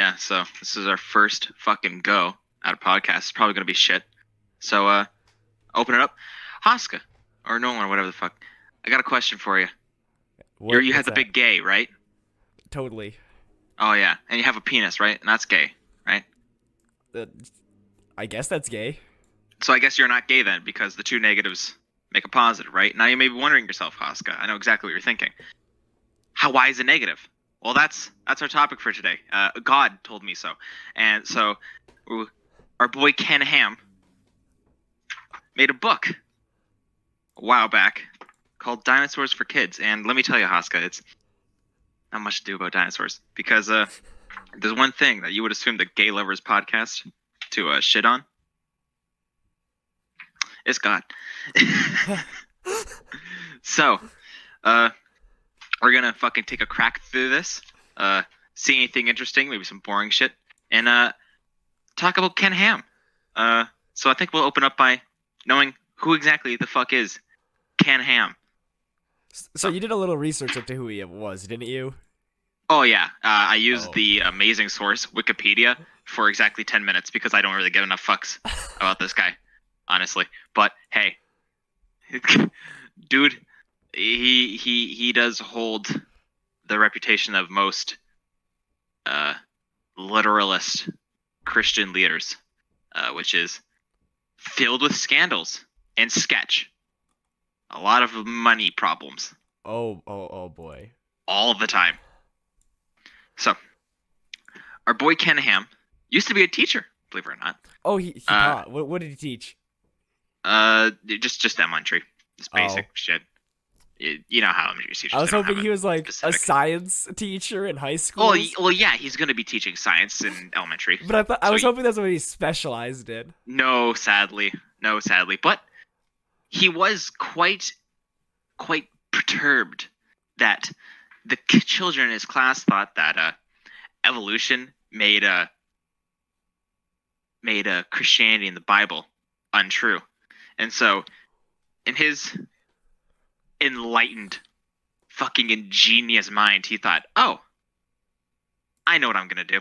Yeah, so this is our first fucking go at a podcast. It's probably gonna be shit. So open it up. Haska. Or Nolan or whatever the fuck. I got a question for you. You have What's the that? big gay, right? Totally. Oh yeah. And you have a penis, right? And that's gay, right? Uh, I guess that's gay. So I guess you're not gay then, because the two negatives make a positive, right? Now you may be wondering yourself, Haska. I know exactly what you're thinking. Why is it negative? Well, that's our topic for today. God told me so, and so our boy Ken Ham made a book a while back called Dinosaurs for Kids. And let me tell you, Haska, it's not much to do about dinosaurs because there's one thing that you would assume the Gay Lovers podcast to shit on. It's God. So, uh, we're gonna fucking take a crack through this, see anything interesting, maybe some boring shit, and talk about Ken Ham. So I think we'll open up by knowing who exactly the fuck is Ken Ham. So So, you did a little research into who he was, didn't you? oh yeah, I used Oh. the amazing source Wikipedia for exactly 10 minutes because I don't really give enough fucks about this guy, honestly. But hey, dude, he does hold the reputation of most uh, literalist Christian leaders, which is filled with scandals and sketch. A lot of money problems Oh boy. all the time. So, our boy Ken Ham used to be a teacher, believe it or not. Oh, he Uh, taught. What did he teach? just elementary, just Oh. basic shit. You know how elementary I teachers, was they don't have hoping a he was like a specific. science teacher in high Well, schools. well, yeah, he's gonna be teaching science in elementary. But I So was hoping that's what he specialized in. no, sadly, no, sadly, but he was quite perturbed that the children in his class thought that evolution made Christianity and the Bible untrue, and so in his enlightened, fucking ingenious mind, he thought, "Oh, I know what I'm gonna do.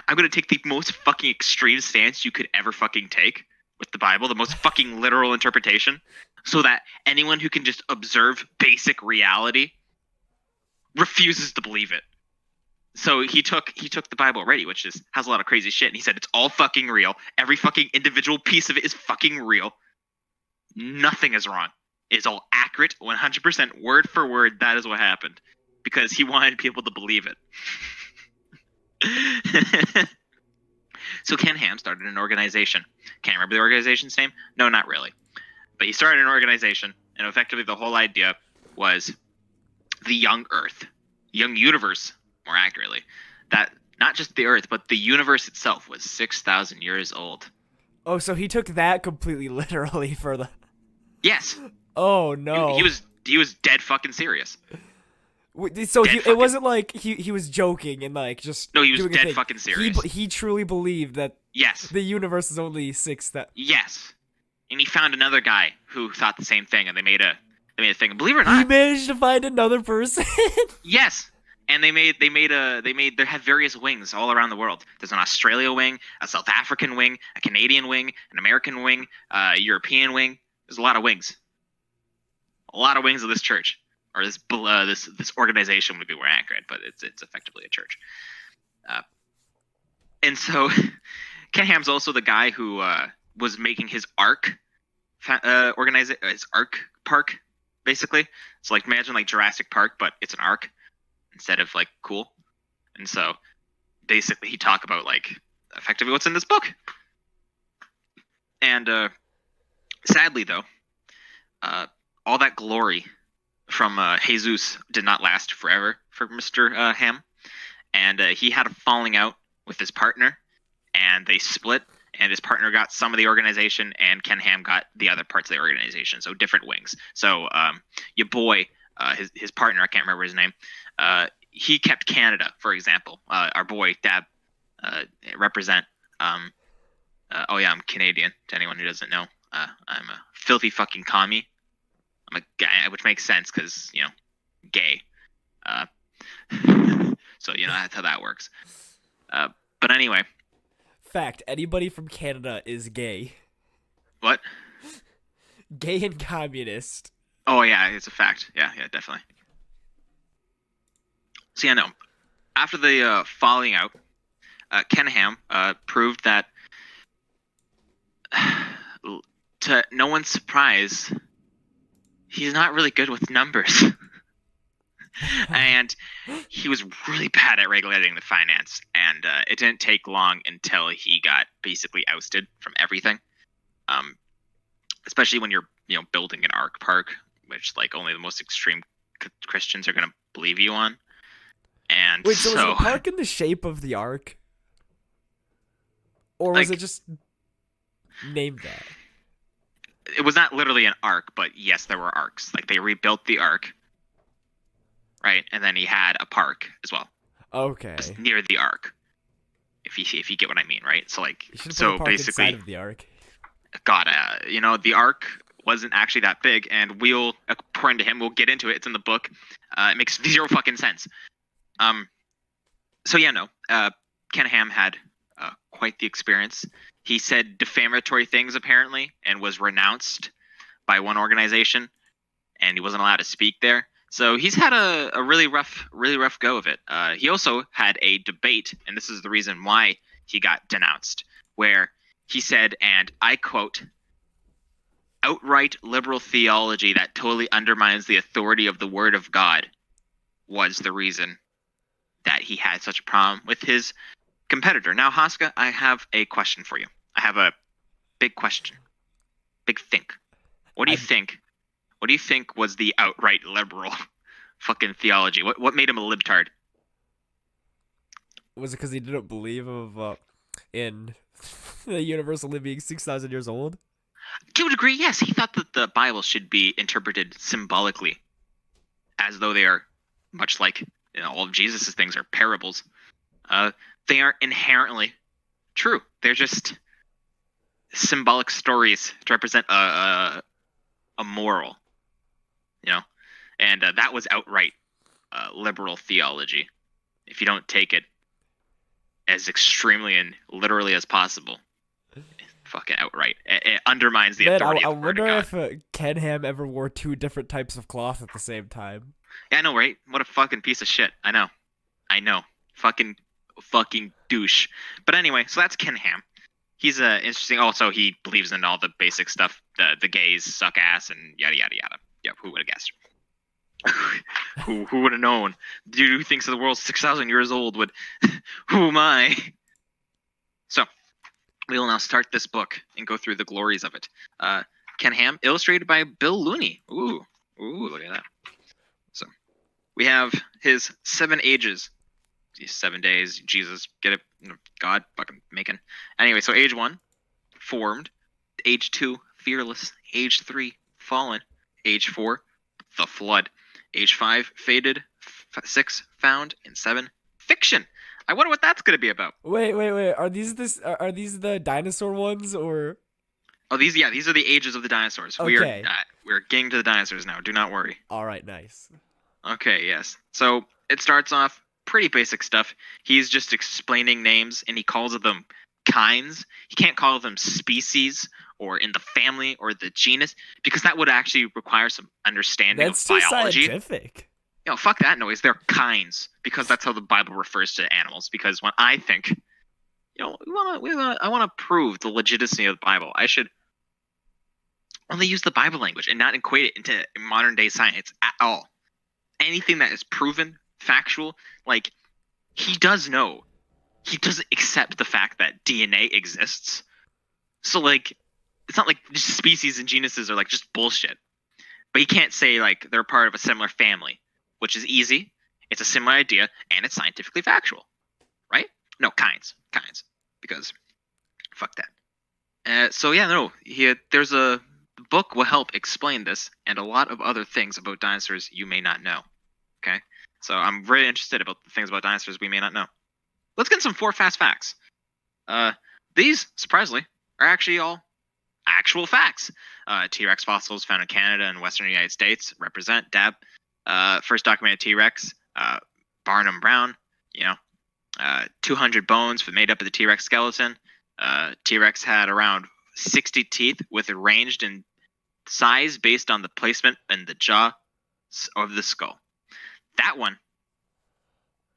I'm gonna take the most fucking extreme stance you could ever fucking take with the Bible, the most fucking literal interpretation, so that anyone who can just observe basic reality refuses to believe it." So he took the Bible already, which is has a lot of crazy shit, and he said it's all fucking real. Every fucking individual piece of it is fucking real. Nothing is wrong. It's all accurate, 100% word for word. That is what happened because he wanted people to believe it. So Ken Ham started an organization. Can't remember the organization's name? No, not really. But he started an organization, and effectively the whole idea was the young Earth, young universe, more accurately. That not just the Earth, but the universe itself was 6,000 years old. Oh, so he took that completely literally for the. Yes, Oh he no. was dead fucking serious. So Dead it fucking wasn't like he was joking and like just no, he was doing a dead thing. fucking He serious. he truly believed that Yes, the universe is only six that. yes. And he found another guy who thought the same thing, and they made a thing. And believe it or He not, managed to find another person. yes. And they had various wings all around the world. There's an Australia wing, a South African wing, a Canadian wing, an American wing, a European wing. There's a lot of wings of this church, or this organization would be more accurate, but it's effectively a church. Uh, and so Ken Ham's also the guy who was making his Ark his Ark park, basically. So like imagine like Jurassic Park, but it's an Ark instead of like cool. And so basically he talked about like effectively what's in this book. And sadly though, uh, all that glory from Jesus did not last forever for Mr. Ham, and he had a falling out with his partner, and they split. And his partner got some of the organization, and Ken Ham got the other parts of the organization, so different wings. So your boy, his partner, I can't remember his name, he kept Canada, for example. Our boy Dab represent. Oh yeah, I'm Canadian. To anyone who doesn't know, I'm a filthy fucking commie. I'm a guy, which makes sense because gay. Uh, so that's how that works. Uh, but anyway, Fact: anybody from Canada is gay. what? Gay and communist. Oh yeah, it's a fact. Yeah, yeah, definitely. So yeah, no. After the falling out, Ken Ham proved that, to no one's surprise, he's not really good with numbers. And he was really bad at regulating the finance. And it didn't take long until he got basically ousted from everything. Um, Especially when you're, building an arc park, which like only the most extreme Christians are going to believe you on. And Wait, so was the so, park in the shape of the ark, or was it like, just named that? it was not literally an arc, but yes, there were arcs. Like they rebuilt the arc, right? And then he had a park as well, just Okay, near the arc. If you get what I mean, right? So like, you should have put a so park inside basically, of the ark. God, the arc wasn't actually that big, and we'll, according to him, we'll get into it. It's in the book. It makes zero fucking sense. Um, so yeah, no. Ken Ham had quite the experience. He said defamatory things apparently, and was renounced by one organization, and he wasn't allowed to speak there. So he's had a really rough go of it. He also had a debate, and this is the reason why he got denounced, where he said, and I quote, outright liberal theology that totally undermines the authority of the Word of God was the reason that he had such a problem with his competitor. Now, Haska, I have a question for you. I have a big question, big think. What do you I think? What do you think was the outright liberal fucking theology? What made him a libtard? Was it because he didn't believe of in the universe only being 6,000 years old? To a degree, yes. He thought that the Bible should be interpreted symbolically, as though they are much like, all of Jesus's things are parables. Uh, they aren't inherently true. They're just symbolic stories to represent a moral, you know. And that was outright liberal theology. If you don't take it as extremely and literally as possible, fucking outright, it undermines the Man, I, authority I of the Word of wonder God. if Ken Ham ever wore two different types of cloth at the same time. Yeah, I know, right? What a fucking piece of shit. I know, fucking douche. But anyway, so that's Ken Ham. He's interesting. Also, he believes in all the basic stuff. The gays suck ass and yada yada yada. Yeah, who would have guessed? Who would have known? Dude who thinks the world's 6,000 years old would. Who am I? So we will now start this book and go through the glories of it. Ken Ham, illustrated by Bill Looney. Ooh, look at that. So we have his 7 ages. 7 days. Jesus, get it? God, fucking making. Anyway, so age 1, formed. Age 2, fearless. Age 3, fallen. Age 4, the flood. Age 5, faded. 6, found. And 7, fiction. I wonder what that's going to be about. Wait. Are these the dinosaur ones or? Oh, these are the ages of the dinosaurs. Okay. We're getting to the dinosaurs now. Do not worry. All right. Nice. Okay, yes. So it starts off pretty basic stuff. He's just explaining names and he calls them kinds. He can't call them species or in the family or the genus because that would actually require some understanding of That's too biology. scientific. Fuck that noise. They're kinds because that's how the Bible refers to animals. Because when I think, I want to prove the legitimacy of the Bible, I should only use the Bible language and not equate it into modern day science at all. Anything that is proven, factual, like he does know. He doesn't accept the fact that DNA exists. So like it's not like just species and genuses are like just bullshit. But he can't say like they're part of a similar family, which is easy. It's a similar idea and it's scientifically factual, right? No, kinds, because fuck that. So yeah, no, there's a the book will help explain this and a lot of other things about dinosaurs you may not know. Okay, so I'm very interested about the things about dinosaurs we may not know. Let's get some 4 fast facts. Uh, these surprisingly are actually all actual facts. T-Rex fossils found in Canada and Western United States represent DAB. First documented T-Rex, Barnum Brown. You know, 200 bones made up of the T-Rex skeleton. T-Rex had around 60 teeth with arranged in size based on the placement and the jaw of the skull. That one,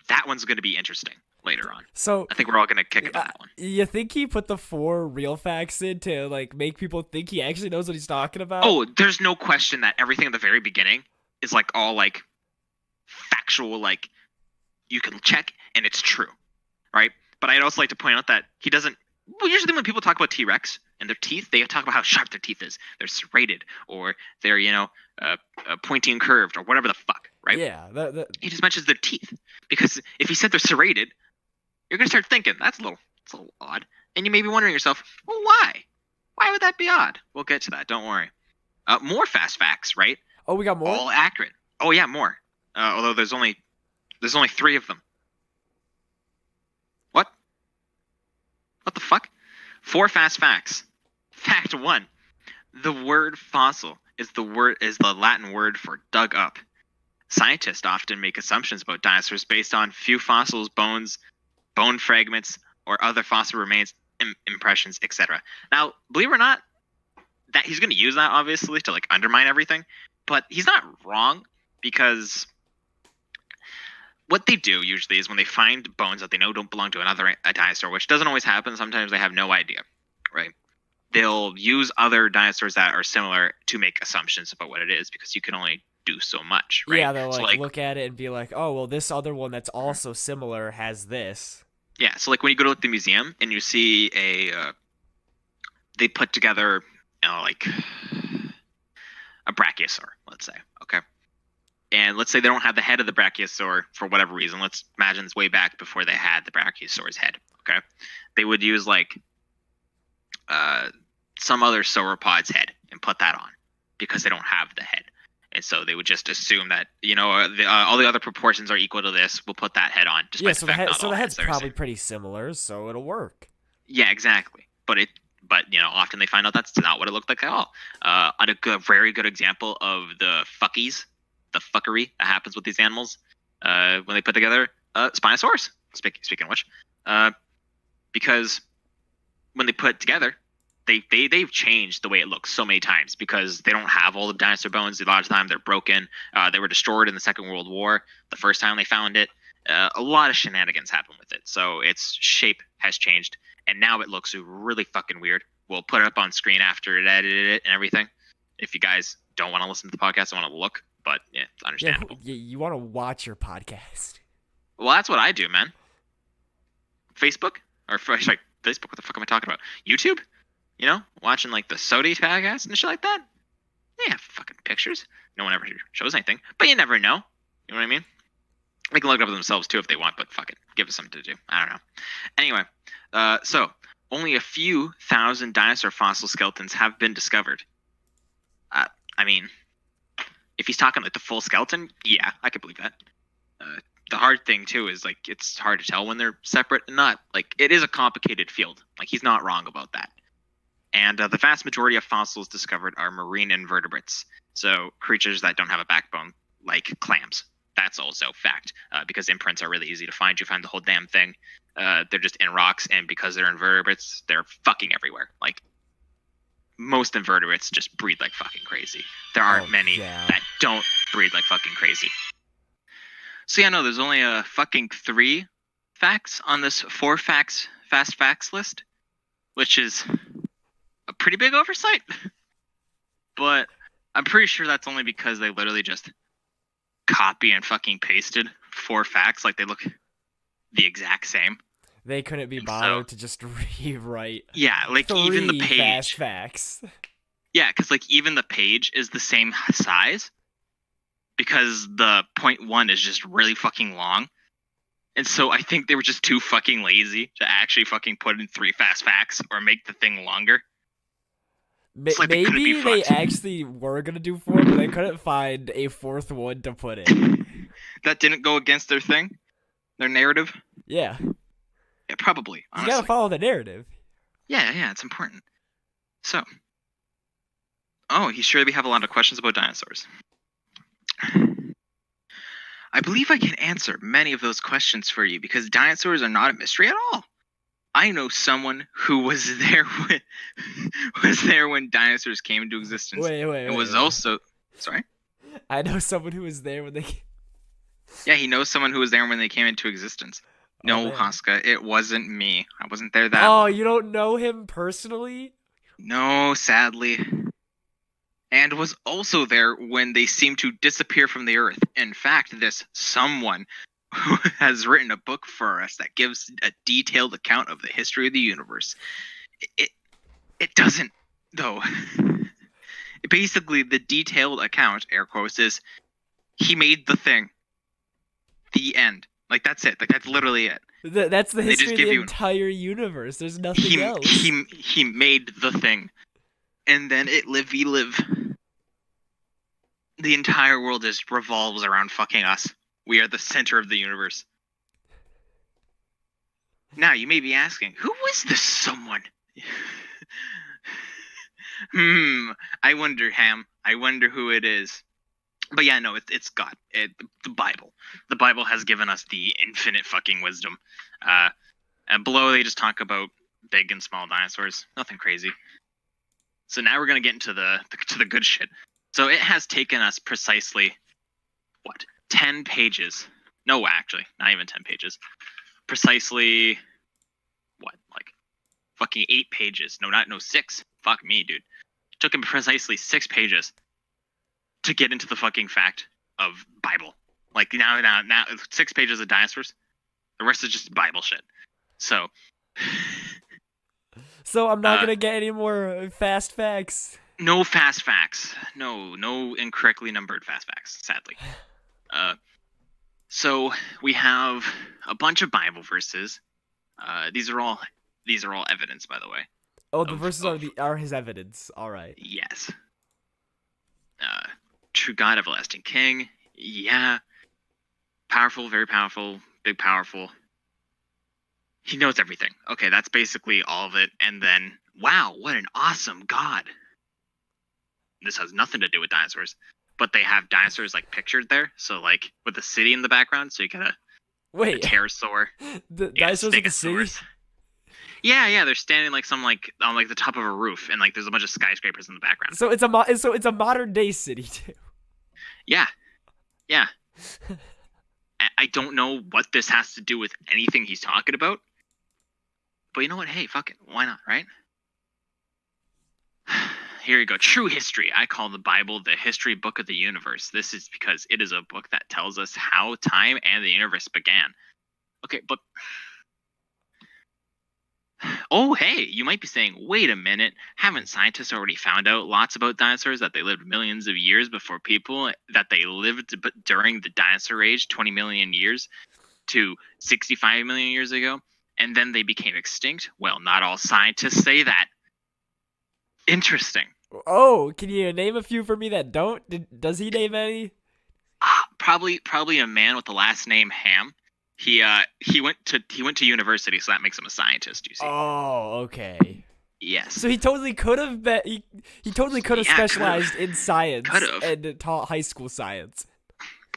that one's going to be interesting later on. So, I think we're all going to kick into that one. you think he put the 4 real facts in to like make people think he actually knows what he's talking about? Oh, there's no question that everything at the very beginning is like all like factual, like you can check and it's true, right? But I'd also like to point out that he doesn't. Well, usually when people talk about T-Rex and their teeth, they talk about how sharp their teeth is. They're serrated or they're pointy and curved or whatever the fuck, right? Yeah, He just mentions their teeth because if he said they're serrated, you're gonna start thinking it's a little odd, and you may be wondering yourself, well, why? Why would that be odd? We'll get to that. Don't worry. More fast facts, right? Oh, we got more? All accurate. Oh yeah, more. Although there's only 3 of them. What? What the fuck? 4 fast facts. Fact 1. The word fossil is the Latin word for dug up. Scientists often make assumptions about dinosaurs based on few fossils, bones, bone fragments, or other fossil remains, impressions, etc. Now, believe it or not, that he's going to use that obviously to like undermine everything, but he's not wrong because what they do usually is when they find bones that they know don't belong to a dinosaur, which doesn't always happen. Sometimes they have no idea, right? They'll use other dinosaurs that are similar to make assumptions about what it is because you can only do so much, right? Yeah, they'll So like like, look at it and be like, "Oh, well, this other one that's also similar has this." yeah, so like when you go to the museum and you see they put together, like a brachiosaur, let's say, okay, and let's say they don't have the head of the brachiosaur for whatever reason. Let's imagine it's way back before they had the brachiosaur's head, okay? They would use like uh, some other sauropod's head and put that on because they don't have the head. And so they would just assume that all the other proportions are equal to this. We'll put that head on, Yeah, despite the fact not so all the head's heads are the probably same. pretty similar, so it'll work. Yeah, exactly. But often they find out that's not what it looked like at all. Very good example of the fuckies, the fuckery that happens with these animals when they put together Spinosaurus. Speaking of which, because when they put it together, they've changed the way it looks so many times because they don't have all the dinosaur bones. A lot of the time they're broken. They were destroyed in the Second World War. The first time they found it, a lot of shenanigans happened with it. So its shape has changed, and now it looks really fucking weird. We'll put it up on screen after it edited it and everything. If you guys don't want to listen to the podcast, I want to look, but yeah, it's Yeah, understandable. you want to watch your podcast? Well, that's what I do, man. Facebook sorry, Facebook. What the fuck am I talking about? YouTube? Watching like the Sodi podcast and shit like that. They have fucking pictures. No one ever shows anything, but you never know. You know what I mean? They can look it up themselves too if they want, but fuck it, give us something to do. I don't know. Anyway, so only a few thousand dinosaur fossil skeletons have been discovered. Uh, I mean, if he's talking like the full skeleton, yeah, I could believe that. The hard thing too is like it's hard to tell when they're separate and not. Like it is a complicated field. Like he's not wrong about that. And the vast majority of fossils discovered are marine invertebrates, so creatures that don't have a backbone, like clams. That's also fact, because imprints are really easy to find. You find the whole damn thing. They're just in rocks, and because they're invertebrates, they're fucking everywhere. Like most invertebrates just breed like fucking crazy. There aren't many yeah. that don't breed like fucking crazy. So yeah, no, there's only a fucking 3 facts on this 4 fast facts list, which is a pretty big oversight. But I'm pretty sure that's only because they literally just copy and fucking pasted 4 facts. Like they look the exact same. They couldn't be And bothered to just rewrite yeah, like even the 3 fast page. facts. Yeah, because like even the page is the same size because the point 1 is just really fucking long. And so I think they were just too fucking lazy to actually fucking put in 3 fast facts or make the thing longer. Like Maybe they actually were gonna do 4, but they couldn't find a 4th one to put in. That didn't go against their thing, their narrative. Yeah, Yeah, probably. you Honestly, gotta follow the narrative. yeah, it's important. So, oh, he's sure we have a lot of questions about dinosaurs. I believe I can answer many of those questions for you because dinosaurs are not a mystery at all. I know someone who was there when was there when dinosaurs came into existence and was Wait. also sorry. I know someone who was there when they. Yeah, he knows someone who was there when they came into existence. Oh No, man. Haska, it wasn't me. I wasn't there that Oh, long. you don't know him personally? No, sadly. And was also there when they seemed to disappear from the earth. In fact, this someone who has written a book for us that gives a detailed account of the history of the universe. It it doesn't though. Basically, the detailed account, air quotes, is he made the thing. The end. Like that's it. Like that's literally it. That's the And they history just of the give you entire universe. There's nothing else. he made the thing, and then it live we live. The entire world just revolves around fucking us. We are the center of the universe. Now you may be asking, who is this someone? hmm. I wonder, Ham. I wonder who it is. But yeah, no, it's God. The Bible. The Bible has given us the infinite fucking wisdom. Uh, and below they just talk about big and small dinosaurs. Nothing crazy. So now we're gonna get into the good shit. So it has taken us precisely what 10 pages? No, actually, not even 10 pages. Precisely what like fucking 8 pages? No, 6. Fuck me, dude. It took him precisely 6 pages to get into the fucking fact of Bible. Like now, 6 pages of dinosaurs. The rest is just Bible shit. So, So I'm not uh, gonna get any more fast facts. no fast facts. No incorrectly numbered fast facts. Sadly. Uh, so we have a bunch of Bible verses. These are all evidence, by the way. Oh, the Of verses of are his evidence. All right. yes. Uh, True God, everlasting King. Yeah. Powerful, very powerful, big powerful. He knows everything. Okay, that's basically all of it. And then, wow, what an awesome God. This has nothing to do with dinosaurs, but they have dinosaurs like pictured there. So like with the city in the background, so you got a Wait, pterosaur, the you got a dinosaurs in the city? stegosaurus. Yeah, they're standing like some like on like the top of a roof, and like there's a bunch of skyscrapers in the background. So it's a modern day city too. Yeah, yeah. I don't know what this has to do with anything he's talking about, but you know what? Hey, fuck it, why not, right? Here you go. True history. I call the Bible the history book of the universe. This is because it is a book that tells us how time and the universe began. Okay, but oh, hey, you might be saying, wait a minute, haven't scientists already found out lots about dinosaurs that they lived millions of years before people, that they lived during the dinosaur age, 20 million years to 65 million years ago, and then they became extinct? Well, not all scientists say that. Interesting. Oh, can you name a few for me that don't? Does he name any? Probably a man with the last name Ham. He went to university, so that makes him a scientist. You see? Oh, okay. Yes. So he totally could have been. He totally could have Yeah, could have. specialized in Could science have. and taught high school science.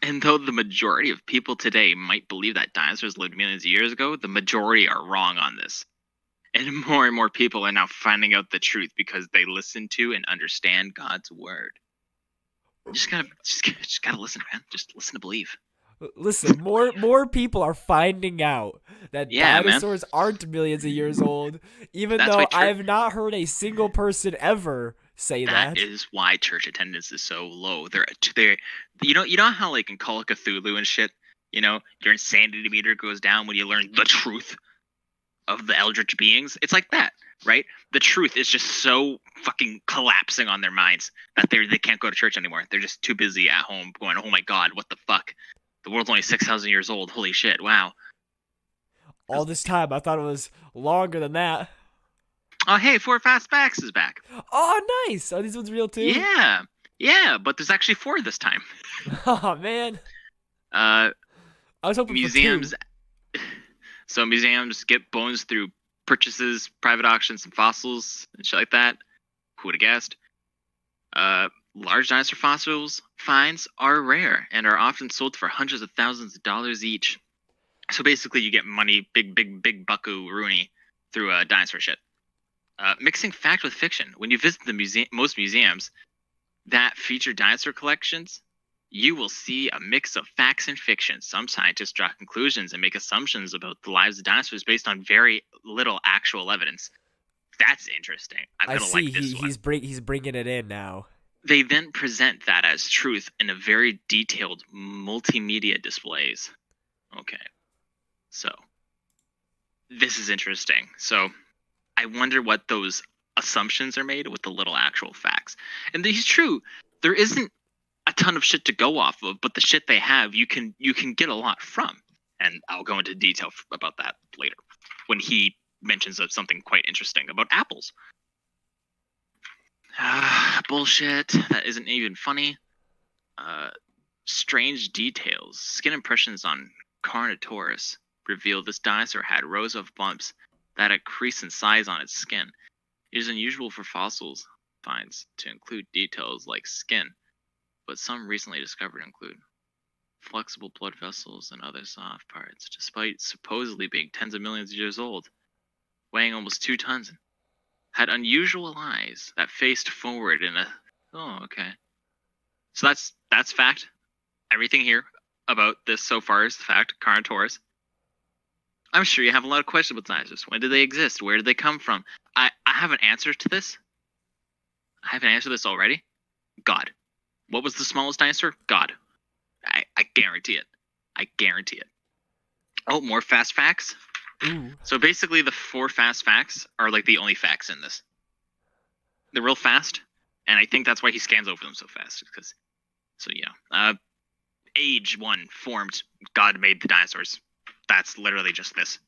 And though the majority of people today might believe that dinosaurs lived millions of years ago, the majority are wrong on this. And more people are now finding out the truth because they listen to and understand God's word. Just gotta listen, man. Just listen to believe. Listen, more people are finding out that Yeah, man. dinosaurs aren't millions of years old, even That's why though I church. have not heard a single person ever say That that. is why church attendance is so low. They're you know how like in Call of Cthulhu and shit, your insanity meter goes down when you learn the truth of the eldritch beings. It's like that, right? The truth is just so fucking collapsing on their minds that they can't go to church anymore. They're just too busy at home going, "Oh my god, what the fuck? The world's only 6,000 years old. Holy shit! Wow." All this time, I thought it was longer than that. Oh hey, Four Fast Facts is back. Oh, nice. Are these ones real too? Yeah, yeah, but there's actually four this time. Oh man, Uh, I was hoping for two. museums. So museums get bones through purchases, private auctions, and fossils and shit like that. Who would have guessed? Large dinosaur fossils finds are rare and are often sold for hundreds of thousands of dollars each. So basically, you get money, big buckaroo Rooney through dinosaur shit. Mixing fact with fiction. When you visit most museums that feature dinosaur collections, you will see a mix of facts and fiction. Some scientists draw conclusions and make assumptions about the lives of dinosaurs based on very little actual evidence. That's interesting. I'm I gonna see. like this one. He's bringing it in now. They then present that as truth in a very detailed multimedia displays. Okay, so this is interesting. So I wonder what those assumptions are made with the little actual facts. And he's true. There isn't a ton of shit to go off of, but the shit they have, you can get a lot from. And I'll go into detail about that later when he mentions something quite interesting about apples. Bullshit. That isn't even funny. Uh, Strange details. Skin impressions on Carnotaurus reveal this dinosaur had rows of bumps that increase in size on its skin. It is unusual for fossils finds to include details like skin, but some recently discovered include flexible blood vessels and other soft parts, despite supposedly being tens of millions of years old, weighing almost 2 tons, had unusual eyes that faced forward in a. Oh, okay. So that's fact. Everything here about this so far is fact. Carnotaurus. I'm sure you have a lot of questions about dinosaurs. When did they exist? Where did they come from? I have an answer to this. I have an answer to this already. God. What was the smallest dinosaur? God. I guarantee it. I guarantee it. Oh, more fast facts. Ooh. So basically, the 4 fast facts are like the only facts in this. They're real fast, and I think that's why he scans over them so fast. Because, so yeah. Age 1 formed. God made the dinosaurs. That's literally just this.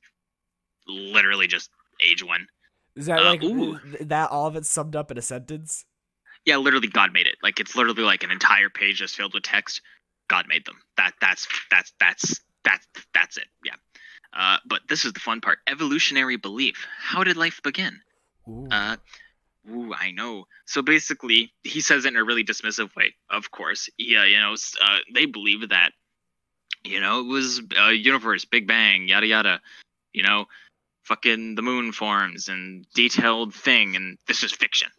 Literally just age 1. Is that like Ooh. that all of it summed up in a sentence? Yeah, literally God made it. Like it's literally like an entire page just filled with text. God made them. That's it. Yeah. But this is the fun part. Evolutionary belief. How did life begin? Ooh. Uh, I know. So basically, he says it in a really dismissive way. Of course, yeah, they believe that, it was a universe, Big Bang, yada yada. You know, fucking the moon forms and detailed thing, and this is fiction.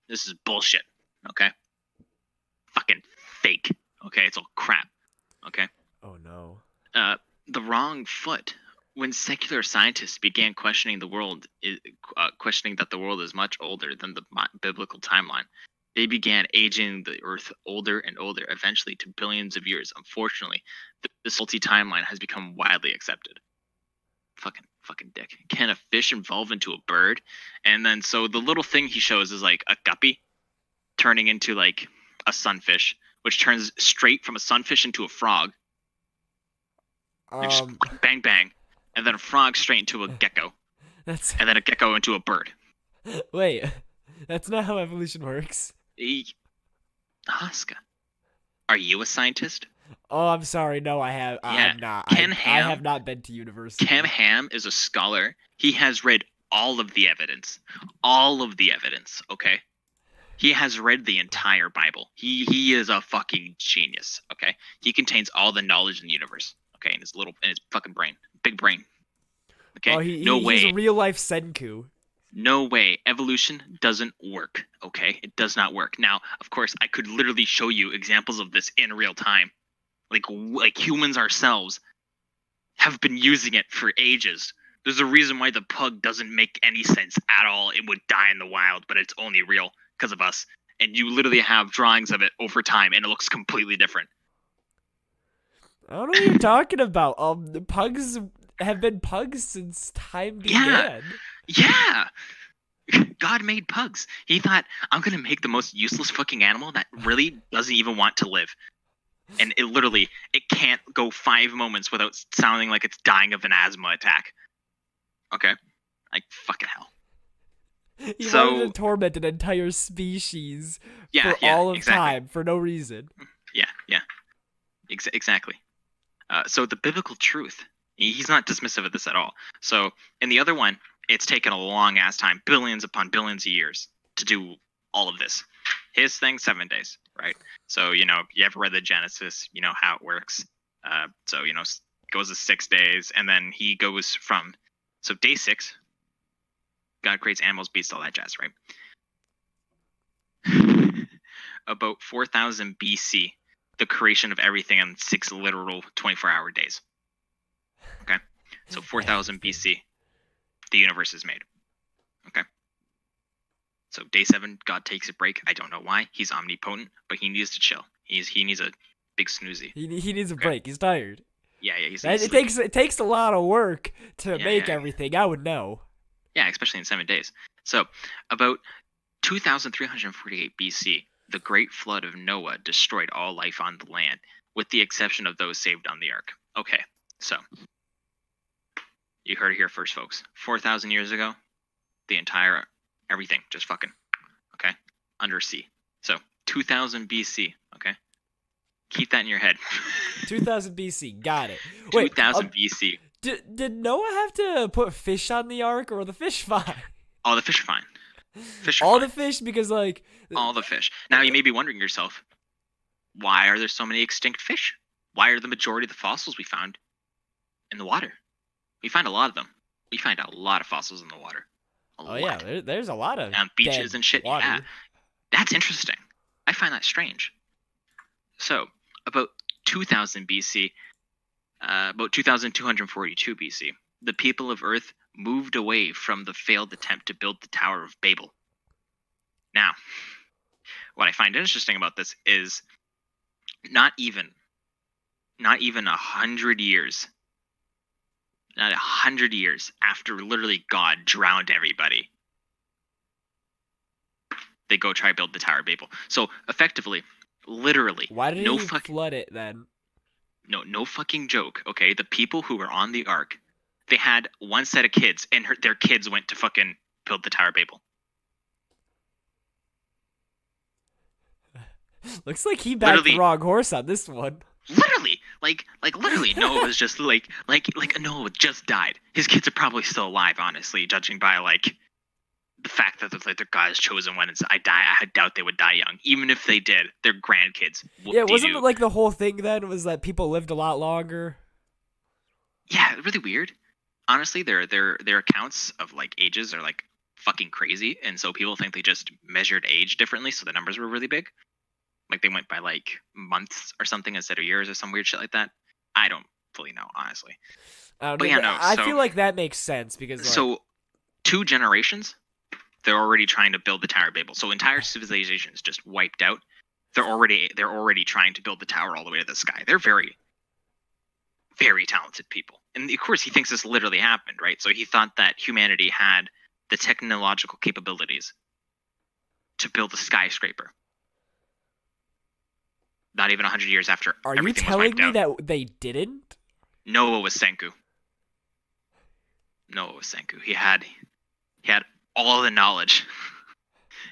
This is bullshit. Okay, fucking fake. Okay, it's all crap. Okay. Oh no. Uh, the wrong foot. When secular scientists began questioning that the world is much older than the biblical timeline, they began aging the Earth older and older, eventually to billions of years. Unfortunately, this faulty timeline has become widely accepted. Fucking dick. Can a fish evolve into a bird? And then so the little thing he shows is like a guppy turning into like a sunfish, which turns straight from a sunfish into a frog. Just bang bang, and then a frog straight into a gecko, That's and then a gecko into a bird. wait. That's not how evolution works. Haska, are you a scientist? Oh, I'm sorry. No, I have. Yeah. I'm not. Ken I have Ham. not been to university. Ken Ham is a scholar. He has read all of the evidence. All of the evidence. Okay. He has read the entire Bible. He is a fucking genius. Okay. He contains all the knowledge in the universe. Okay, in his fucking brain, big brain. Okay. Oh, he's a real life Senku. No way. Evolution doesn't work. Okay, it does not work. Now, of course, I could literally show you examples of this in real time. Like humans ourselves have been using it for ages. There's a reason why the pug doesn't make any sense at all. It would die in the wild, but it's only real because of us. And you literally have drawings of it over time, and it looks completely different. I don't know what you're talking about. The pugs have been pugs since time began. Yeah. God made pugs. He thought, I'm going to make the most useless fucking animal that really doesn't even want to live. And it can't go 5 moments without sounding like it's dying of an asthma attack. Okay? Like, fucking hell. He wanted to torment an entire species for all of time for no reason. Yeah. Exactly. So the biblical truth, he's not dismissive of this at all. So in the other one, it's taken a long ass time, billions upon billions of years to do all of this. His thing, 7 days. right? So you ever read the Genesis, you know how it works. So goes to 6 days, and then he goes from so day 6, God creates animals, beasts, all that jazz, right? About 4,000 BC, the creation of everything in 6 literal 24-hour days. Okay, so 4,000 Everything. BC, the universe is made. Okay. So day 7, God takes a break. I don't know why. He's omnipotent, but he needs to chill. He needs a big snoozy. He needs a Okay. break. He's tired. Yeah, he's It sleepy. takes a lot of work to Yeah, make yeah, everything. I would know. yeah. Especially in 7 days. So about 2,348 BC, the Great Flood of Noah destroyed all life on the land, with the exception of those saved on the ark. Okay, so you heard it here first, folks. 4,000 years ago, the entire everything just fucking okay undersea. So 2,000 BC. Okay, keep that in your head. 2000 BC. Got it. Wait, 2,000 BC. did Noah have to put fish on the ark, or were the fish fine? All the fish are fine. Fish are All fine. the fish, because like, All the fish. Now you may be wondering yourself, why are there so many extinct fish? Why are the majority of the fossils we found in the water? We find a lot of them. We find a lot of fossils in the water. A oh yeah, lot. there's a lot of On beaches dead and shit. Yeah. water. That's interesting. I find that strange. So, about 2000 BC, about 2242 BC, the people of Earth moved away from the failed attempt to build the Tower of Babel. Now, what I find interesting about this is not even 100 years, not 100 years after literally God drowned everybody, they go try to build the Tower of Babel. So effectively, literally, Why did no he fuck, flood it then? no fucking joke. Okay, the people who were on the ark, they had one set of kids, and their kids went to fucking build the Tower of Babel. Looks like he backed the Literally, wrong horse on this one. literally, Noah was just like Noah just died. His kids are probably still alive, honestly, judging by like the fact that like their God's chosen one. I doubt they would die young. Even if they did, their grandkids, whoop Yeah, de wasn't it doo. like the whole thing then was that people lived a lot longer? Yeah, really weird. Honestly, their accounts of like ages are like fucking crazy, and so people think they just measured age differently, so the numbers were really big. Like they went by like months or something instead of years or some weird shit like that. I don't fully know, honestly. I don't But know. yeah, no. I So feel like that makes sense because like, so 2 generations, they're already trying to build the Tower of Babel. So entire civilizations just wiped out. They're already trying to build the tower all the way to the sky. They're very, very talented people. And of course he thinks this literally happened, right? So he thought that humanity had the technological capabilities to build a skyscraper. Not even 100 years after are you everything was telling wiped me out. that they didn't? Noah was Senku. Noah was Senku. He had all the knowledge.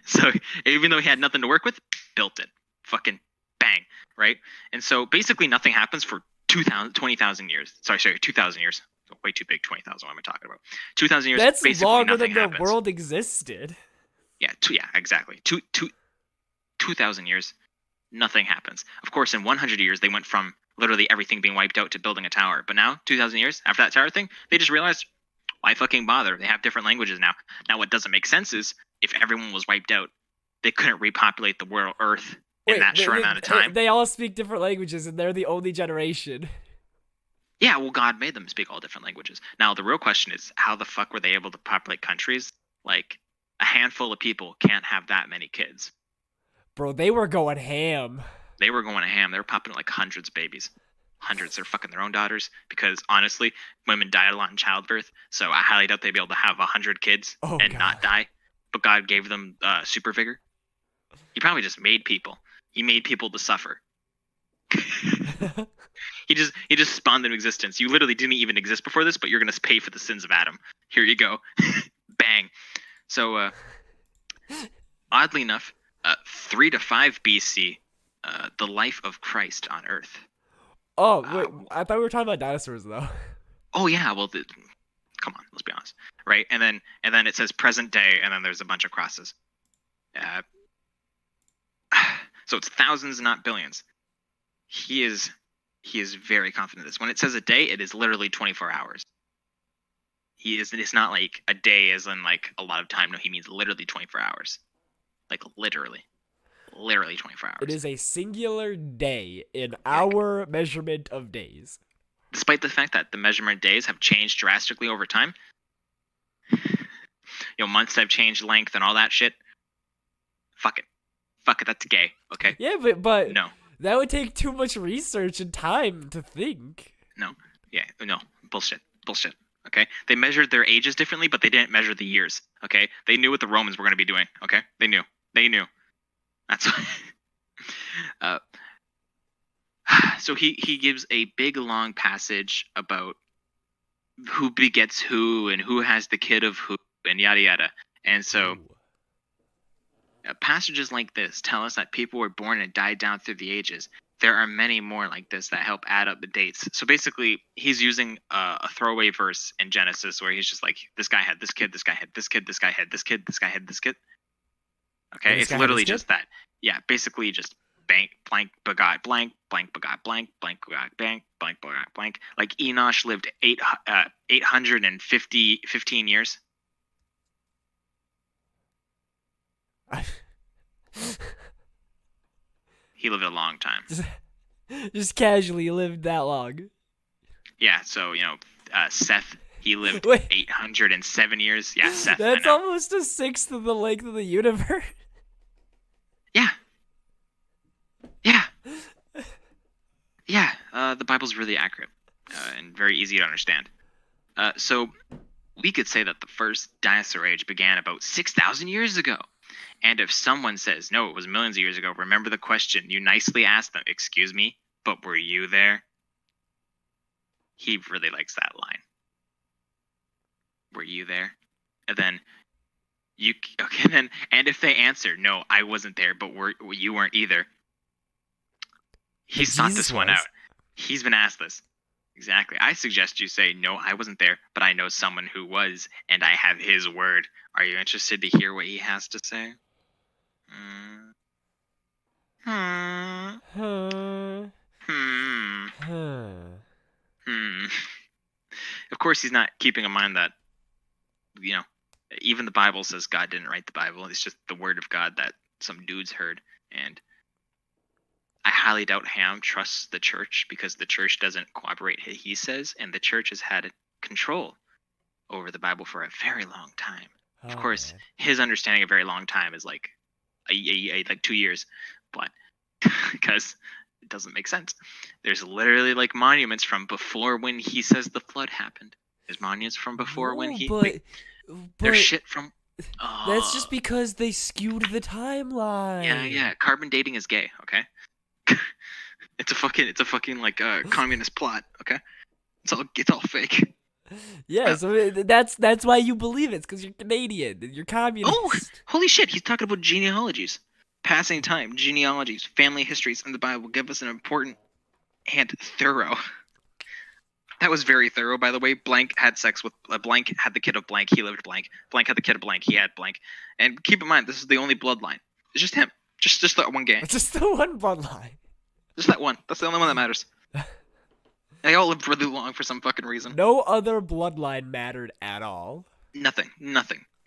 So even though he had nothing to work with, built it. Fucking bang, right? And so basically nothing happens for 20,000 years. Sorry, 2,000 years. Way too big, 20,000. What am I talking about? 2,000 years, That's basically longer nothing than the happens. world existed. Yeah, exactly. 2,000 years, nothing happens. Of course, in 100 years, they went from literally everything being wiped out to building a tower. But now, 2,000 years after that tower thing, they just realized, why fucking bother? They have different languages now. Now, what doesn't make sense is if everyone was wiped out, they couldn't repopulate the world Earth in Wait, that short amount of time. they all speak different languages and they're the only generation. Yeah, well, God made them speak all different languages. Now, the real question is, how the fuck were they able to populate countries? Like, a handful of people can't have that many kids. Bro, they were going ham. They were going to ham. They were popping like hundreds of babies. Hundreds. They're fucking their own daughters because honestly, women die a lot in childbirth. So I highly doubt they'd be able to have 100 kids Oh and god. not die. But God gave them super vigor. He probably just made people. He made people to suffer. he just spawned into existence. You literally didn't even exist before this, but you're gonna pay for the sins of Adam. Here you go. Bang. So oddly enough, 3 to 5 BC, the life of Christ on Earth. Oh, wait, I thought we were talking about dinosaurs though. Oh yeah, well, come on, let's be honest, right? And then it says present day, and then there's a bunch of crosses. Uh, So it's thousands, not billions. He is very confident of this. When it says a day, it is literally 24 hours. It's not like a day as in like a lot of time. No, he means literally 24 hours. Like literally 24 It hours. is a singular day in Yeah. our measurement of days. Despite the fact that the measurement days have changed drastically over time, months have changed length and all that shit. Fuck it. Fuck it. That's gay. Okay. Yeah, but No. that would take too much research and time to think. No. Yeah. No. Bullshit. Bullshit. Okay. They measured their ages differently, but they didn't measure the years. Okay. They knew what the Romans were going to be doing. Okay. They knew. That's why. uh, so he gives a big long passage about who begets who and who has the kid of who and yada yada. And so passages like this tell us that people were born and died down through the ages. There are many more like this that help add up the dates. So basically, he's using a throwaway verse in Genesis where he's just like, this guy had this kid, this guy had this kid, this guy had this kid, this guy had this kid. Okay, it's literally just that. Yeah, basically just blank begot blank, blank begot blank, blank begot blank, blank begot blank. Like Enosh lived 815 years. He lived a long time. Just casually lived that long. Yeah, so Seth, he lived 807 years. Yeah, Seth. That's almost a sixth of the length of the universe. Yeah. Yeah. Yeah. The Bible's really accurate and very easy to understand. So we could say that the first dinosaur age began about 6,000 years ago. And if someone says, no, it was millions of years ago, remember the question. You nicely ask them, excuse me, but were you there? He really likes that line. Were you there? And then and if they answer, no, I wasn't there, but you weren't either. He's thought this one out. He's been asked this. Exactly. I suggest you say, no, I wasn't there, but I know someone who was, and I have his word. Are you interested to hear what he has to say? Of course, he's not keeping in mind that, even the Bible says God didn't write the Bible. It's just the word of God that some dudes heard. And I highly doubt Ham trusts the church because the church doesn't cooperate, he says, and the church has had control over the Bible for a very long time. Of course, his understanding of very long time is like like 2 years, but because it doesn't make sense. There's literally like monuments from before when he says the flood happened. There's monuments from before when he. There's shit from. That's just because they skewed the timeline. Yeah. Carbon dating is gay. Okay. It's a fucking like communist plot. Okay. It's all fake. Yeah, so that's why you believe it. It's because you're Canadian and you're communist. Oh, holy shit! He's talking about genealogies, passing time, genealogies, family histories in the Bible give us an important and thorough. That was very thorough, by the way. Blank had sex with blank, had the kid of blank, he lived blank. Blank had the kid of blank, he had blank. And keep in mind, this is the only bloodline. It's just him. Just that one gang. It's just the one bloodline. Just that one. That's the only one that matters. They all lived really long for some fucking reason. No other bloodline mattered at all. Nothing.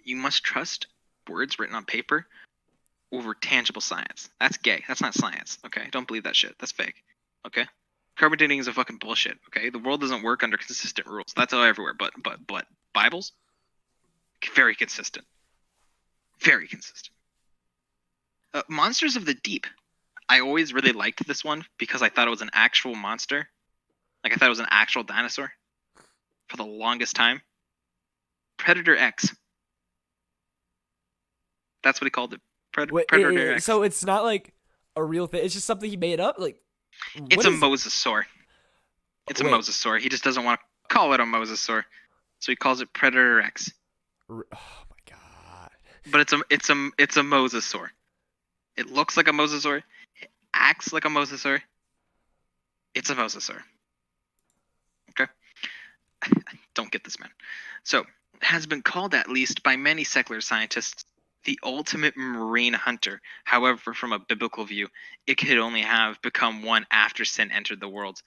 You must trust words written on paper over tangible science. That's gay. That's not science. Okay? Don't believe that shit. That's fake. Okay? Carbon dating is a fucking bullshit. Okay? The world doesn't work under consistent rules. That's all everywhere. But Bibles, very consistent. Very consistent. Monsters of the Deep. I always really liked this one because I thought it was an actual monster. Like I thought it was an actual dinosaur for the longest time. Predator X. That's what he called it. Predator X. So it's not like a real thing. It's just something he made up. Like it's a mosasaur. It's a mosasaur. He just doesn't want to call it a mosasaur, so he calls it Predator X. Oh my god! But it's a mosasaur. It looks like a mosasaur. It acts like a mosasaur. It's a mosasaur. Okay. Don't get this, man. So, it has been called, at least by many secular scientists, the ultimate marine hunter. However, from a biblical view, it could only have become one after sin entered the world.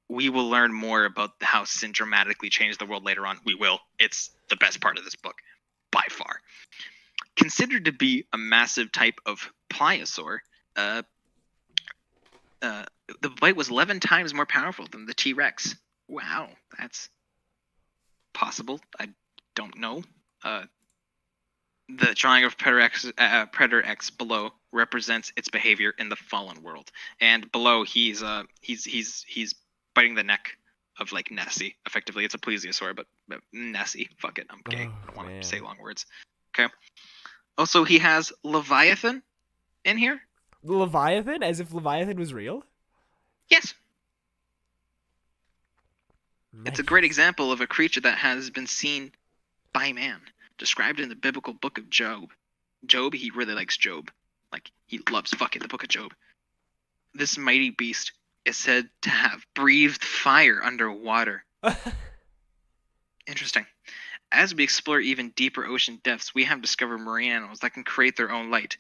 We will learn more about how sin dramatically changed the world later on. We will. It's the best part of this book, by far. Considered to be a massive type of pliosaur, uh, uh, the bite was 11 times more powerful than the T-Rex. Wow, that's possible. I don't know. The drawing of Predator X below represents its behavior in the fallen world, and below he's biting the neck of like Nessie. Effectively, it's a plesiosaur, but Nessie. Fuck it, I'm gay. Oh, I don't want man. to say long words. Okay. Also, he has Leviathan in here. The Leviathan, as if Leviathan was real. Yes, it's a Nice. great example of a creature that has been seen by man, described in the biblical book of Job. Job, he really likes Job. Like, he loves fucking the book of Job. This mighty beast is said to have breathed fire underwater. Interesting. As we explore even deeper ocean depths, we have discovered marine animals that can create their own light.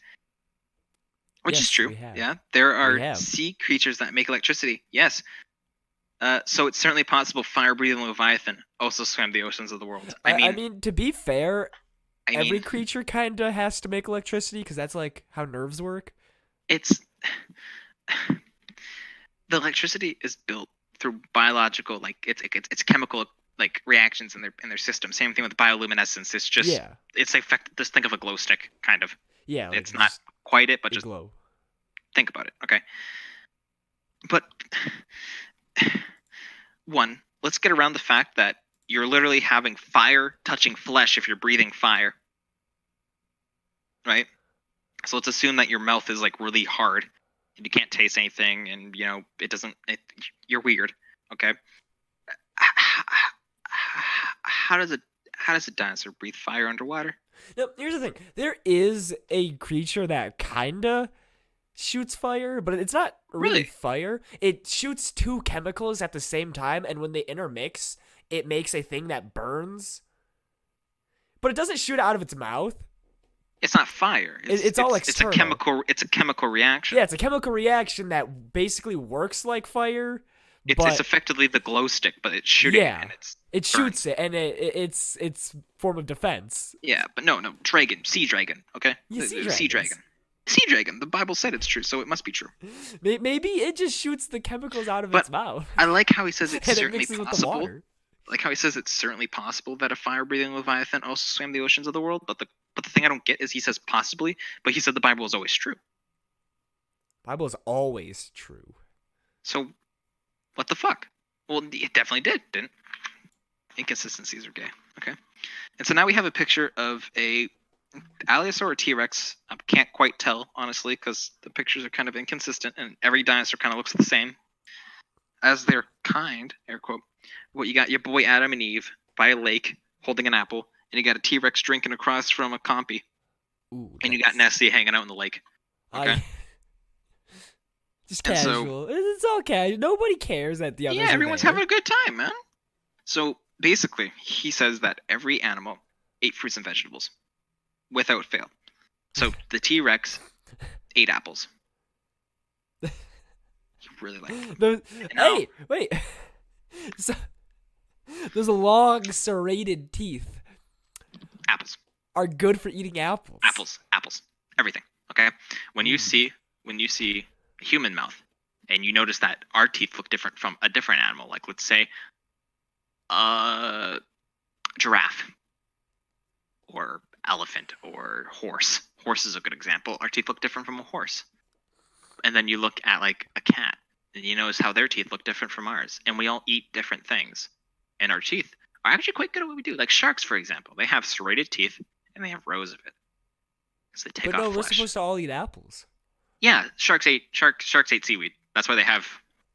Which is Yes, true. we have. Yeah. There We are have. sea creatures that make electricity. Yes. So it's certainly possible fire-breathing Leviathan also swam the oceans of the world. I mean, to be fair, I every mean, creature kind of has to make electricity because that's like how nerves work. it's the electricity is built through biological, like it's chemical like reactions in their system. Same thing with bioluminescence. It's just Yeah. it's effect. Just think of a glow stick, kind of. Yeah, like It's it's not just quite it, but they just glow. think about it. Okay. But one, let's get around the fact that you're literally having fire touching flesh if you're breathing fire, right? So let's assume that your mouth is like really hard and you can't taste anything, and you know it doesn't. You're weird. Okay. How does a dinosaur breathe fire underwater? Now, here's the thing. There is a creature that kinda shoots fire, but it's not really Really? fire. It shoots two chemicals at the same time, and when they intermix, it makes a thing that burns. But it doesn't shoot out of its mouth. It's not fire. It's all external. It's a chemical reaction. Yeah, it's a chemical reaction that basically works like fire, It's but effectively the glow stick, but it's shooting it yeah, and it's it burning. shoots it, and it's form of defense. Yeah, but no, dragon, sea dragon. Okay, Yeah, sea sea dragons. dragon, sea dragon. The Bible said it's true, so it must be true. Maybe it just shoots the chemicals out of But its mouth, I like how he says it's and it certainly mixes with the possible. water. Like how he says it's certainly possible that a fire-breathing leviathan also swam the oceans of the world. But the thing I don't get is he says possibly, but he said the Bible is always true. Bible is always true. So what the fuck? Well, it definitely didn't. Inconsistencies are gay. Okay. And so now we have a picture of a Allosaur or T-Rex. I can't quite tell, honestly, because the pictures are kind of inconsistent, and every dinosaur kind of looks the same. As their kind, air quote, what you got your boy Adam and Eve by a lake holding an apple, and you got a T-Rex drinking across from a compy, Ooh, and you got Nessie hanging out in the lake. Okay. I just And so, casual. It's all casual. Nobody cares that the others yeah, are everyone's there. having a good time, man. So basically, he says that every animal ate fruits and vegetables without fail. So the T-Rex ate apples. He really liked them. Now, Hey, wait. So, those long serrated teeth apples, are good for eating apples. apples, everything. Okay. When you see a human mouth, and you notice that our teeth look different from a different animal, like let's say a giraffe or elephant or horse. Horse is a good example. Our teeth look different from a horse. And then you look at like a cat, and you notice how their teeth look different from ours. And we all eat different things. And our teeth are actually quite good at what we do. Like sharks, for example, they have serrated teeth and they have rows of it. Because they take But no, off we're flesh. supposed to all eat apples. Yeah, sharks ate seaweed. That's why they have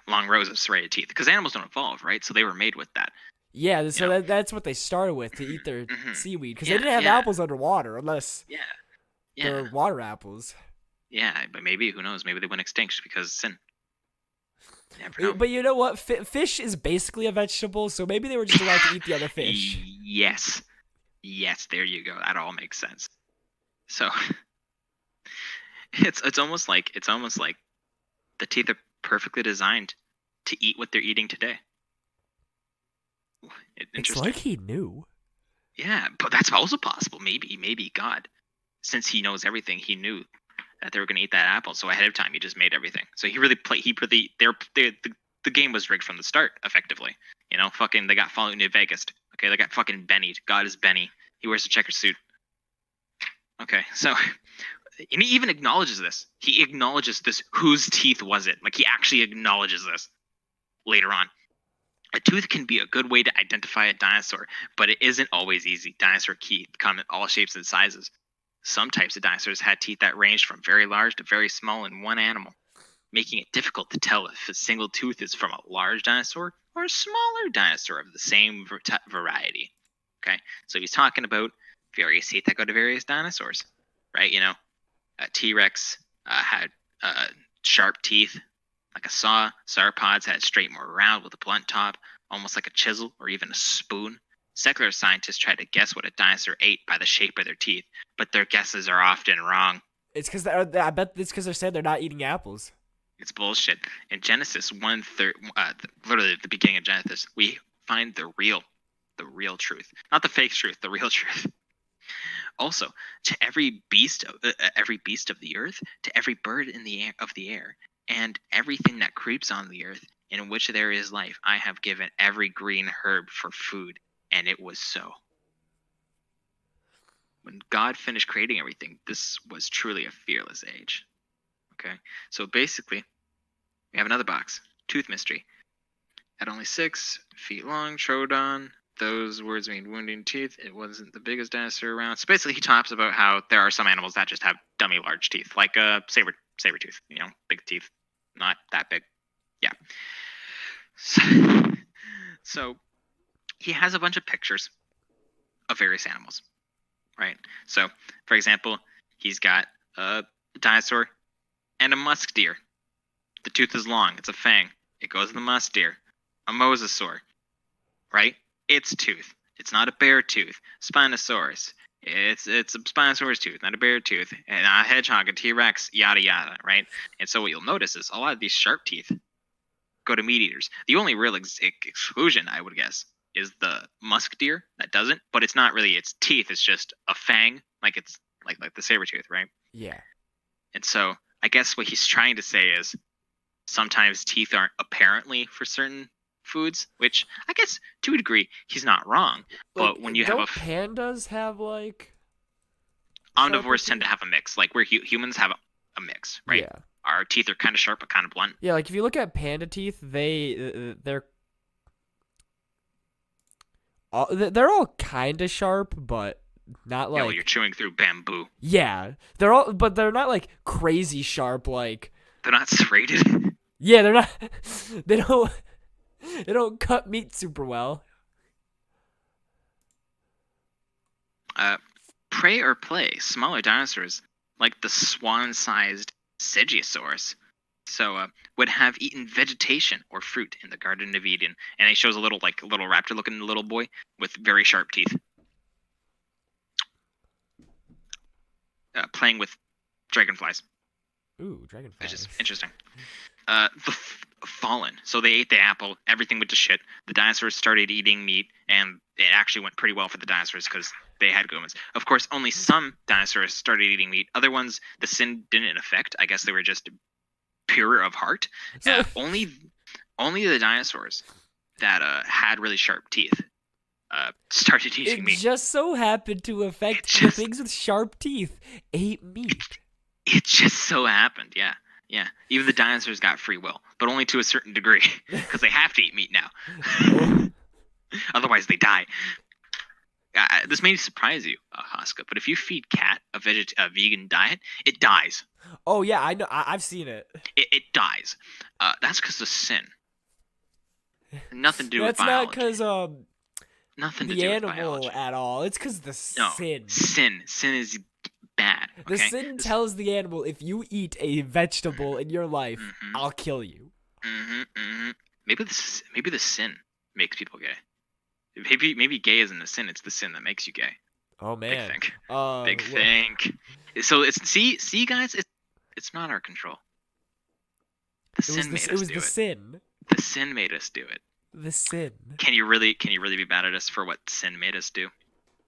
long rows of serrated teeth. Because animals don't evolve, right? So they were made with that. Yeah, so know? that's what they started with, to eat their Mhm. seaweed. Because Yeah, they didn't have yeah. apples underwater unless Yeah. they're Yeah. water apples. Yeah, but maybe, who knows? Maybe they went extinct because of sin. You never know. But you know what? Fish is basically a vegetable, so maybe they were just allowed to eat the other fish. Yes. Yes, there you go. That all makes sense. So it's almost like the teeth are perfectly designed to eat what they're eating today. It's Interesting. like he knew. Yeah, but that's also possible. Maybe God, since he knows everything, he knew that they were going to eat that apple. So ahead of time, he just made everything. So he really played. He really the game was rigged from the start, effectively. Fucking they got followed New Vegas. Okay, they got fucking Benny. God is Benny. He wears a checker suit. Okay, so and he even acknowledges this. He acknowledges this. Whose teeth was it? Like he actually acknowledges this later on. A tooth can be a good way to identify a dinosaur, but it isn't always easy. Dinosaur teeth come in all shapes and sizes. Some types of dinosaurs had teeth that ranged from very large to very small in one animal, making it difficult to tell if a single tooth is from a large dinosaur or a smaller dinosaur of the same variety. Okay, so he's talking about various teeth that go to various dinosaurs, right? T Rex had sharp teeth, like a saw. Sauropods had straight, more round with a blunt top, almost like a chisel or even a spoon. Secular scientists try to guess what a dinosaur ate by the shape of their teeth, but their guesses are often wrong. It's because I bet it's because they're saying they're not eating apples. It's bullshit. In Genesis 1/3, literally at the beginning of Genesis, we find the real truth, not the fake truth, the real truth. Also, to every beast of the earth, to every bird in the air, and everything that creeps on the earth, in which there is life, I have given every green herb for food, and it was so. When God finished creating everything, this was truly a fearless age. Okay, so basically, we have another box, Tooth Mystery. At only 6 feet long, Troodon. Those words mean wounding teeth. It wasn't the biggest dinosaur around. So basically, he talks about how there are some animals that just have dummy large teeth, like a saber tooth. Big teeth, not that big. Yeah. So, so he has a bunch of pictures of various animals, right? So, for example, he's got a dinosaur and a musk deer. The tooth is long. It's a fang. It goes in the musk deer. A mosasaur, right? Its tooth. It's not a bear tooth. Spinosaurus. It's a Spinosaurus tooth, not a bear tooth. And a hedgehog, a T-Rex, yada yada, right? And so what you'll notice is a lot of these sharp teeth go to meat eaters. The only real exclusion, I would guess, is the musk deer that doesn't. But it's not really its teeth. It's just a fang, like it's like the saber tooth, right? Yeah. And so I guess what he's trying to say is sometimes teeth aren't apparently for certain foods, which I guess to a degree he's not wrong. Like, But when you have don't pandas have like sharper omnivores tend teeth? to have a mix, like where humans have a mix, right? Yeah. Our teeth are kind of sharp but kind of blunt. Yeah, like if you look at panda teeth, they're all kind of sharp, but not Yeah, well, you're like chewing through bamboo. yeah. They're not like crazy sharp. Like They're not serrated. yeah, they're not. They don't. They don't cut meat super well. uh, Prey or play, smaller dinosaurs like the swan-sized Sigisaurus. So would have eaten vegetation or fruit in the Garden of Eden, and he shows a little raptor-looking little boy with very sharp teeth, playing with dragonflies, Ooh, which is dragonflies. interesting. The fallen. So they ate the apple. Everything went to shit. The dinosaurs started eating meat, and it actually went pretty well for the dinosaurs because they had good ones. Of course, only some dinosaurs started eating meat. Other ones, the sin didn't affect. I guess they were just pure of heart. So Only the dinosaurs that had really sharp teeth started eating it meat. just so happened to It affect the just things with sharp teeth ate meat. it just so happened. Yeah. Yeah. Even the dinosaurs got free will, but only to a certain degree because they have to eat meat now. Oh. Otherwise, they die. This may surprise you, Haska, but if you feed cat a vegan diet, it dies. Oh yeah, I know. I've seen it. It dies. That's because of sin. Nothing to do with That's not biology. because Nothing to the do with animal biology. at all. It's because the No, sin. sin is bad. The Okay. sin tells the animal if you eat a vegetable in your life, Mm-hmm, I'll kill you. mm-hmm, mm-hmm. Maybe the sin makes people gay. Maybe gay isn't the sin; it's the sin that makes you gay. Oh Big man. think. Uh, Big think. So it's see guys, it's not our control. The It was sin this. made It us was do the it. sin. The sin made us do it. The sin. Can you really be mad at us for what sin made us do?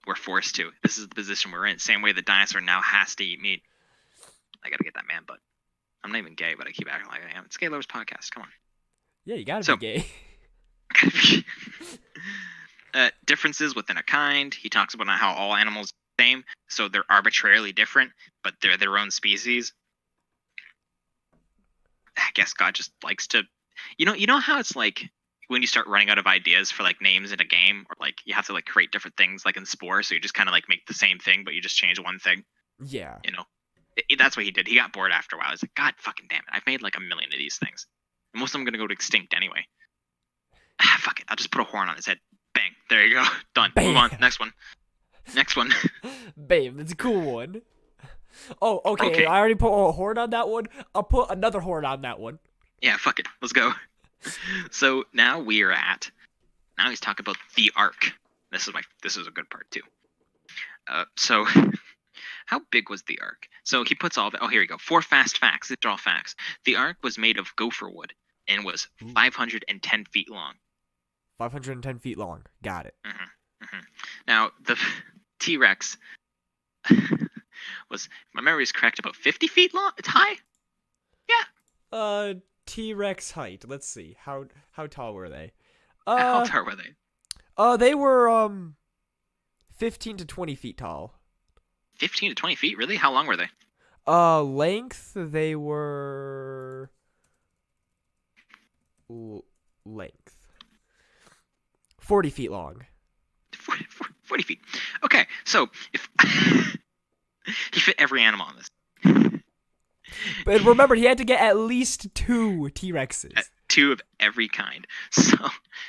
We're forced to. This is the position we're in. Same way the dinosaur now has to eat meat. I gotta get that man butt. I'm not even gay, but I keep acting like I am. It's Gay Lovers Podcast. Come on. Yeah, you gotta be So, gay. differences within a kind. He talks about how all animals are the same, so they're arbitrarily different, but they're their own species. I guess God just likes to, you know how it's like when you start running out of ideas for like names in a game, or like you have to like create different things, like in Spore, so you just kind of like make the same thing, but you just change one thing. Yeah. You know, that's what he did. He got bored after a while. He's like, God fucking damn it, I've made like a million of these things, and most of them are gonna go to extinct anyway. Fuck it, I'll just put a horn on his head. Bang, there you go, done. Move on, Bam. next one. Next one. Bam. That's a cool one. Oh, okay. Okay. I already put a horn on that one. I'll put another horn on that one. Yeah, fuck it. Let's go. So now we are at. Now he's talking about the Ark. This is a good part too. So how big was the Ark? So he puts all of it. Oh, here we go. 4 fast facts. These are all facts. The Ark was made of gopher wood and was Ooh. 510 feet long. 510 feet long. Got it. Now the T-Rex was, if my memory is correct, about 50 feet long. It's high. T-Rex height. Let's see. How tall were they? How tall were they? They were 15 to 20 feet tall. 15 to 20 feet. Really? How long were they? Length, they were length 40 feet long. 40 feet. Okay, so if he fit every animal on this. But remember, he had to get at least 2 T-Rexes. 2 of every kind. So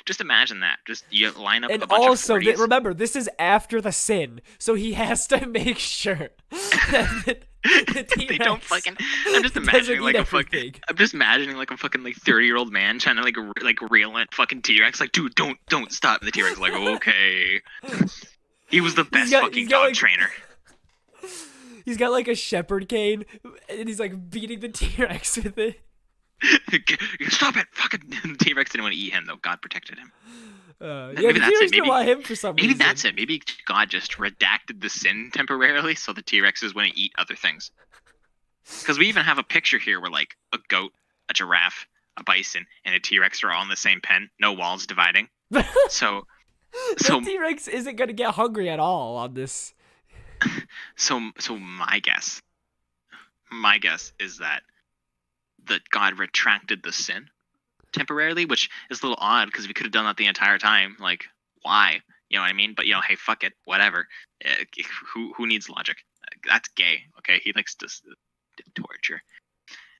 just imagine that. Just you line up And a bunch also, of 40s. remember, this is after the sin, so he has to make sure that the T-Rex They don't fucking. I'm just imagining like a fucking. everything. I'm just imagining like a fucking like 30-year-old man trying to like reel in fucking T-Rex. Like, dude, don't stop. And the T-Rex is like, okay. He was the best fucking dog trainer. He's got like a shepherd cane, and he's like beating the T-Rex with it. Stop it! Fucking the T-Rex didn't want to eat him though. God protected him. Yeah, Maybe the that's T-Rex it. didn't want him for some reason. Maybe that's it. Maybe God just redacted the sin temporarily so the T-Rexes wouldn't eat other things. Because we even have a picture here where like a goat, a giraffe, a bison, and a T-Rex are all in the same pen. No walls dividing. So the T-Rex isn't gonna get hungry at all on this. So my guess is that God retracted the sin temporarily, which is a little odd because we could have done that the entire time. Like, why? You know what I mean? But hey, fuck it, whatever. Who needs logic? That's gay. Okay, he likes to torture.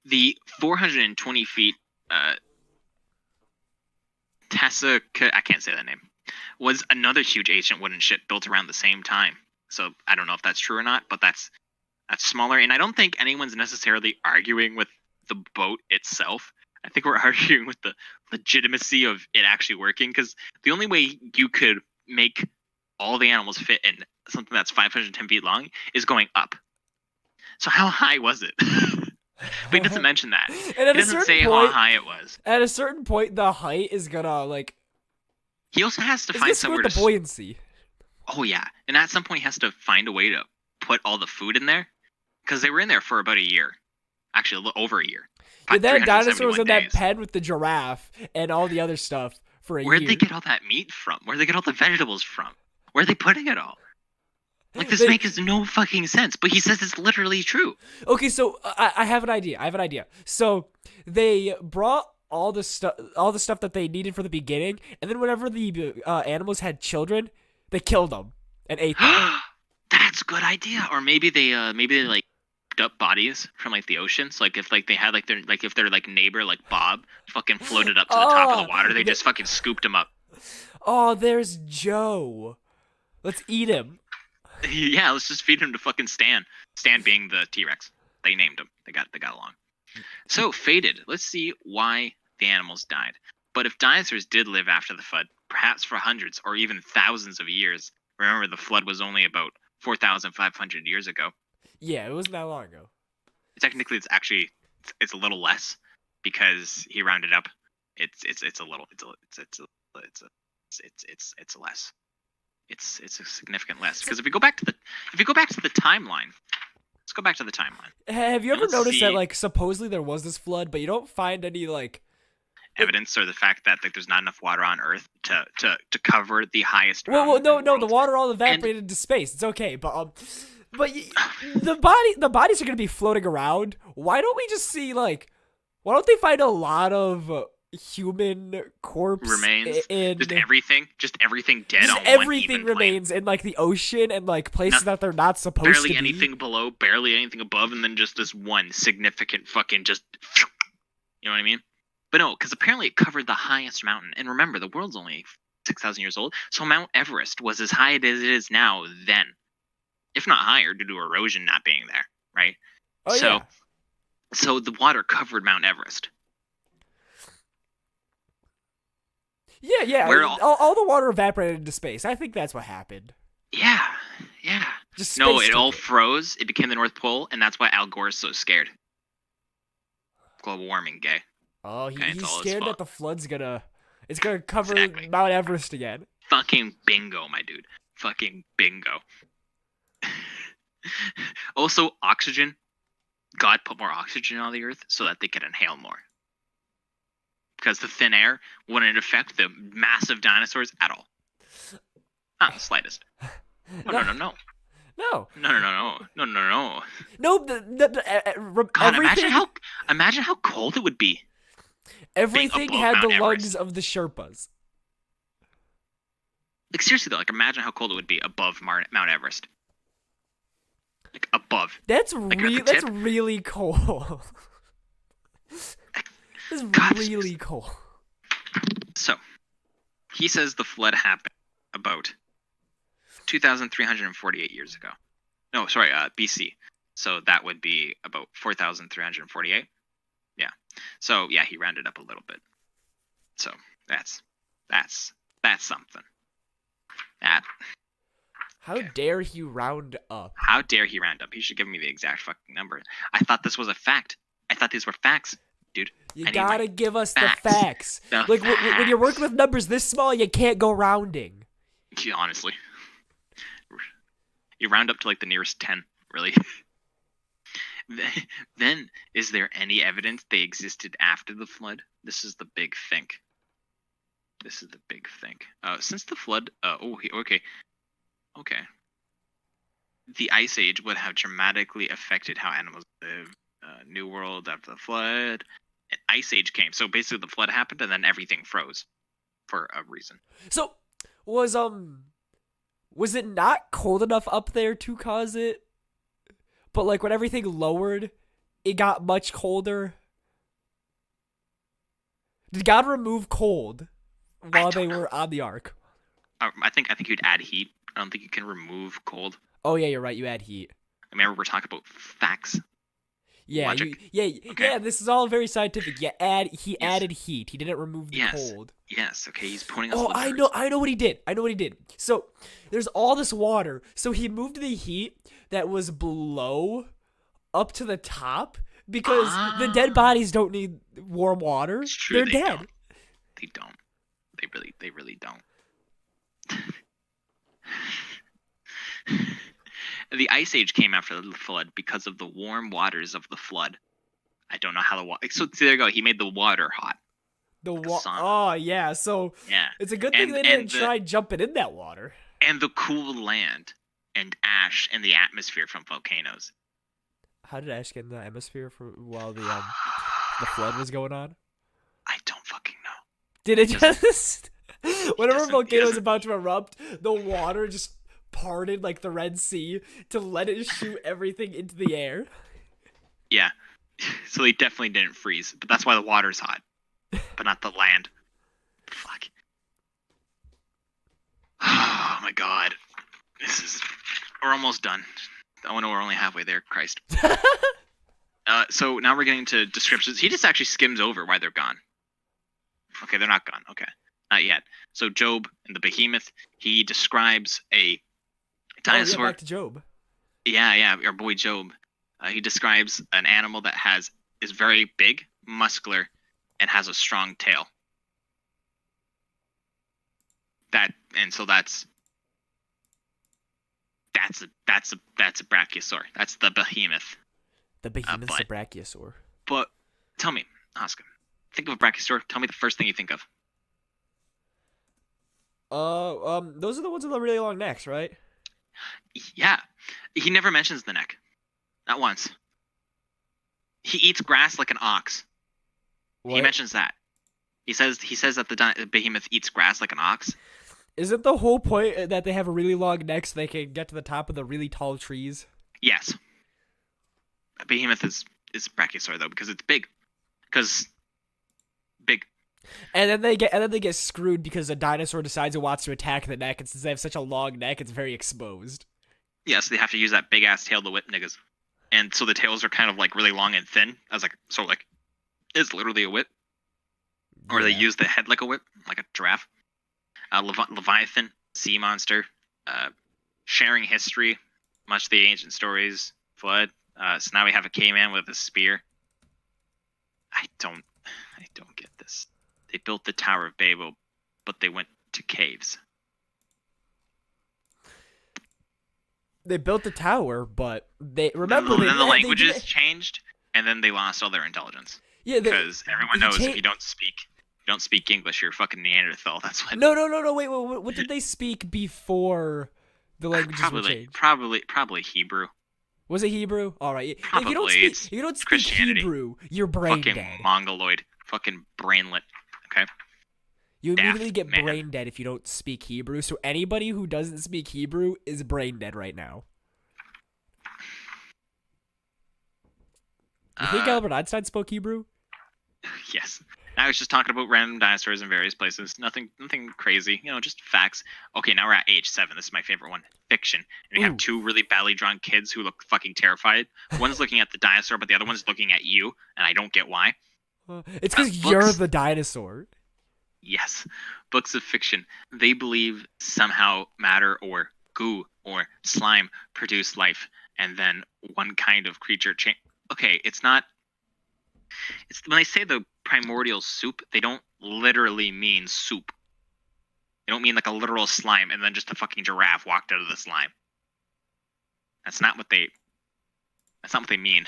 The 420 feet Tessa, I can't say that name, was another huge ancient wooden ship built around the same time. So I don't know if that's true or not, but that's smaller. And I don't think anyone's necessarily arguing with the boat itself. I think we're arguing with the legitimacy of it actually working, because the only way you could make all the animals fit in something that's 510 feet long is going up. So how high was it? But he doesn't mention that. And He doesn't say how high it was. At a certain point, the height is gonna like. He also has to find somewhere to. The buoyancy. Oh yeah, and at some point he has to find a way to put all the food in there, because they were in there for about a year, actually a little over a year. Yeah, that dinosaur was in days. that pen with the giraffe and all the other stuff for a year. Where'd they get all that meat from? Where'd they get all the vegetables from? Where are they putting it all? Like, this makes no fucking sense, but he says it's literally true. Okay, so I have an idea. So they brought all the stuff that they needed for the beginning, and then whenever the animals had children, they killed them and ate them. That's a good idea. Or maybe they like picked up bodies from like the ocean. So like if like they had like their like neighbor like Bob fucking floated up to the top of the water, they just fucking scooped him up. Oh, there's Joe. Let's eat him. Yeah, let's just feed him to fucking Stan. Stan being the T-Rex. They named him. They got along. So, fated. Let's see why the animals died. But if dinosaurs did live after the flood, perhaps for hundreds or even thousands of years, remember the flood was only about 4,500 years ago. Yeah, it wasn't that long ago. Technically, it's actually it's a little less because he rounded up. It's a little it's less. It's a significant less So, because if you go back to the timeline, let's go back to the timeline have you and ever let's noticed that see like supposedly there was this flood, but you don't find any like evidence or the fact that like there's not enough water on Earth to cover the highest well, mountain in no, the no, the world. water all And evaporated into space. It's okay, but the bodies are gonna be floating around. Why don't we just see like, why don't they find a lot of human corpse remains in just everything dead just on one everything even plane. remains in like the ocean and like places Nothing, that they're not supposed barely to be. anything below, barely anything above, and then just this one significant fucking just. You know what I mean? But no, because apparently it covered the highest mountain. And remember, the world's only 6,000 years old, so Mount Everest was as high as it is now then, if not higher, due to erosion not being there, right? Oh So, yeah, so the water covered Mount Everest. yeah, Where yeah. all, All the water evaporated into space. I think that's what happened. yeah, yeah. Just No, space it all took it. froze. It became the North Pole, and that's why Al Gore is so scared. Global warming, gay. Oh, Okay, it's he's all his scared that fault. the flood's gonna it's gonna cover Exactly. Mount Everest again. Fucking bingo, my dude. Fucking bingo. Also, oxygen. God put more oxygen on the earth so that they could inhale more. Because the thin air wouldn't affect the massive dinosaurs at all. Not in the slightest. No, No, no, no, no. no, No, no, no, no. No, no, no. no. God, imagine how cold it would be being Everything above had the Mount lungs Everest. of the Sherpas. Like seriously though, like imagine how cold it would be above Mount Everest. Like above. Like at the That's tip. really cold. That's God, really cold. so he says the flood happened about 2,348 years ago. No, sorry, BC. So that would be about 4,348. Yeah. So yeah, he rounded up a little bit. So that's that's something. That How okay. dare he round up? How dare he round up? He should give me the exact fucking number. I thought this was a fact. I thought these were facts, dude. You I need my gotta give us the facts. facts. The Like when you're working facts. with numbers this small, you can't go rounding. Yeah, honestly, you round up to like the nearest 10, really. Then, is there any evidence they existed after the flood? This is the big think. This is the big think. Since the flood, okay, okay. The Ice Age would have dramatically affected how animals live. New World after the flood. An Ice Age came. So basically, the flood happened, and then everything froze for a reason. So was was it not cold enough up there to cause it? But like when everything lowered, it got much colder. Did God remove cold I while they don't know. were on the ark? I think you'd add heat. I don't think you can remove cold. Oh yeah, you're right. You add heat. Remember, we're talking about facts, Yeah, logic. Okay. yeah. This is all very scientific. He Yes. added heat. He didn't remove the Yes. cold. Yes. Okay. He's pointing us Oh, listeners. I know what he did. I know what he did. So there's all this water. So he moved the heat that was below up to the top because the dead Ah, bodies don't need warm water. it's true. They're They dead. don't. They don't. They really don't. The Ice Age came after the flood because of the warm waters of the flood. I don't know how the water. So there you go. He made the water hot, like a sauna. Oh yeah. So Yeah, it's a good thing and they didn't and the try jumping in that water. and the cool land and ash and the atmosphere from volcanoes. How did Ash get in the atmosphere for while the flood was going on? I don't fucking know. Did it He doesn't. just He whenever a doesn't. He volcano was doesn't. about to erupt, the water just parted like the Red Sea to let it shoot everything into the air? Yeah. So they definitely didn't freeze, but that's why the water's hot, but not the land. Fuck. Oh my god. This is. We're almost done. Oh no, we're only halfway there. Christ. So now we're getting to descriptions. He just actually skims over why they're gone. Okay, they're not gone. Okay, not yet. So Job and the behemoth. He describes a Oh yeah, dinosaur. back to Job. Yeah, our boy Job. He describes an animal that has is very big, muscular, and has a strong tail. That and so that's a brachiosaur. That's the behemoth. The behemoth's a But brachiosaur. but tell me, Oscar, think of a brachiosaur. Tell me the first thing you think of. Those are the ones with the really long necks, right? Yeah, he never mentions the neck, not once. He eats grass like an ox. He What? mentions that. He says that the behemoth eats grass like an ox. Isn't the whole point that they have a really long neck so they can get to the top of the really tall trees? Yes, a behemoth is brachiosaur though because it's big. Because big. And then they get screwed because a dinosaur decides it wants to attack the neck, and since they have such a long neck, it's very exposed. Yes, they have to use that big ass tail to whip niggas. And so the tails are kind of like really long and thin. I was like, so like it's literally a whip, or they Yeah. use the head like a whip, like a giraffe. Leviathan, sea monster, uh, sharing history, much the ancient stories, flood. So now we have a caveman with a spear. I don't, I don't get this. They built the Tower of Babel, but they went to caves. They built the tower, but they Then remember the, they then the they did languages it. changed, and then they lost all their intelligence Yeah, because everyone they knows if changed. you don't speak English, you're a fucking Neanderthal. That's what. No. Wait. What did they speak before the languages were Probably, changed? probably, probably Hebrew. Was it Hebrew? All right. If you don't Probably speak, it's if you don't speak Christianity. Hebrew, you're brain Fucking dead. mongoloid. Fucking brainlet. Okay, You immediately daft get man. brain dead if you don't speak Hebrew. So anybody who doesn't speak Hebrew is brain dead right now. You think Uh, Albert Einstein spoke Hebrew? yes. I was just talking about random dinosaurs in various places. Nothing crazy. Just facts. Okay, now we're at age 7. This is my favorite one. Fiction. And we have Ooh. two really badly drawn kids who look fucking terrified. One's looking at the dinosaur, but the other one's looking at you, and I don't get why. It's because you're Books. the dinosaur. Yes. Books of fiction. They believe somehow matter or goo or slime produce life, and then one kind of creature change. Okay, it's not. It's when they say the primordial soup, they don't literally mean soup. They don't mean like a literal slime and then just a fucking giraffe walked out of the slime. That's not what they. That's not what they mean.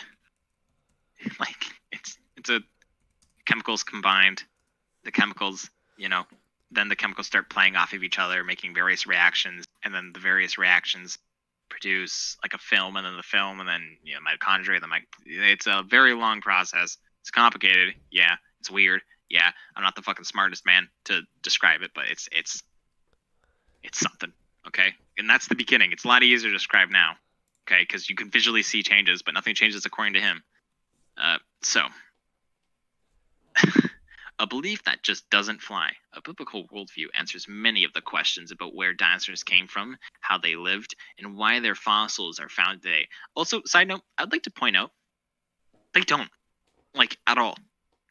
Like it's a chemicals combined. The chemicals, then the chemicals start playing off of each other, making various reactions, and then the various reactions produce like a film, and then the film, and then mitochondria. It's a very long process. It's complicated. Yeah, it's weird. Yeah, I'm not the fucking smartest man to describe it, but it's something. Okay, and that's the beginning. It's a lot easier to describe now. Okay, because you can visually see changes, but nothing changes according to him. So a belief that just doesn't fly. A biblical worldview answers many of the questions about where dinosaurs came from, how they lived, and why their fossils are found today. Also, side note, I'd like to point out they don't, like, at all.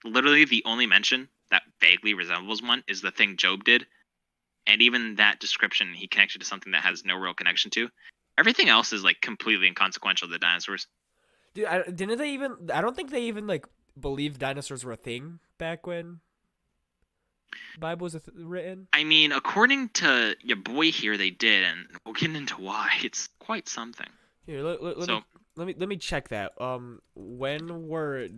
Literally, the only mention that vaguely resembles one is the thing Job did, and even that description he connected to something that has no real connection to. Everything else is, like, completely inconsequential to the dinosaurs. Dude, didn't they even? I don't think they even like believed dinosaurs were a thing back when the Bible was written. I mean, according to your boy here, they did, and we'll get into why. It's quite something. Here, let So, me let me check that. When were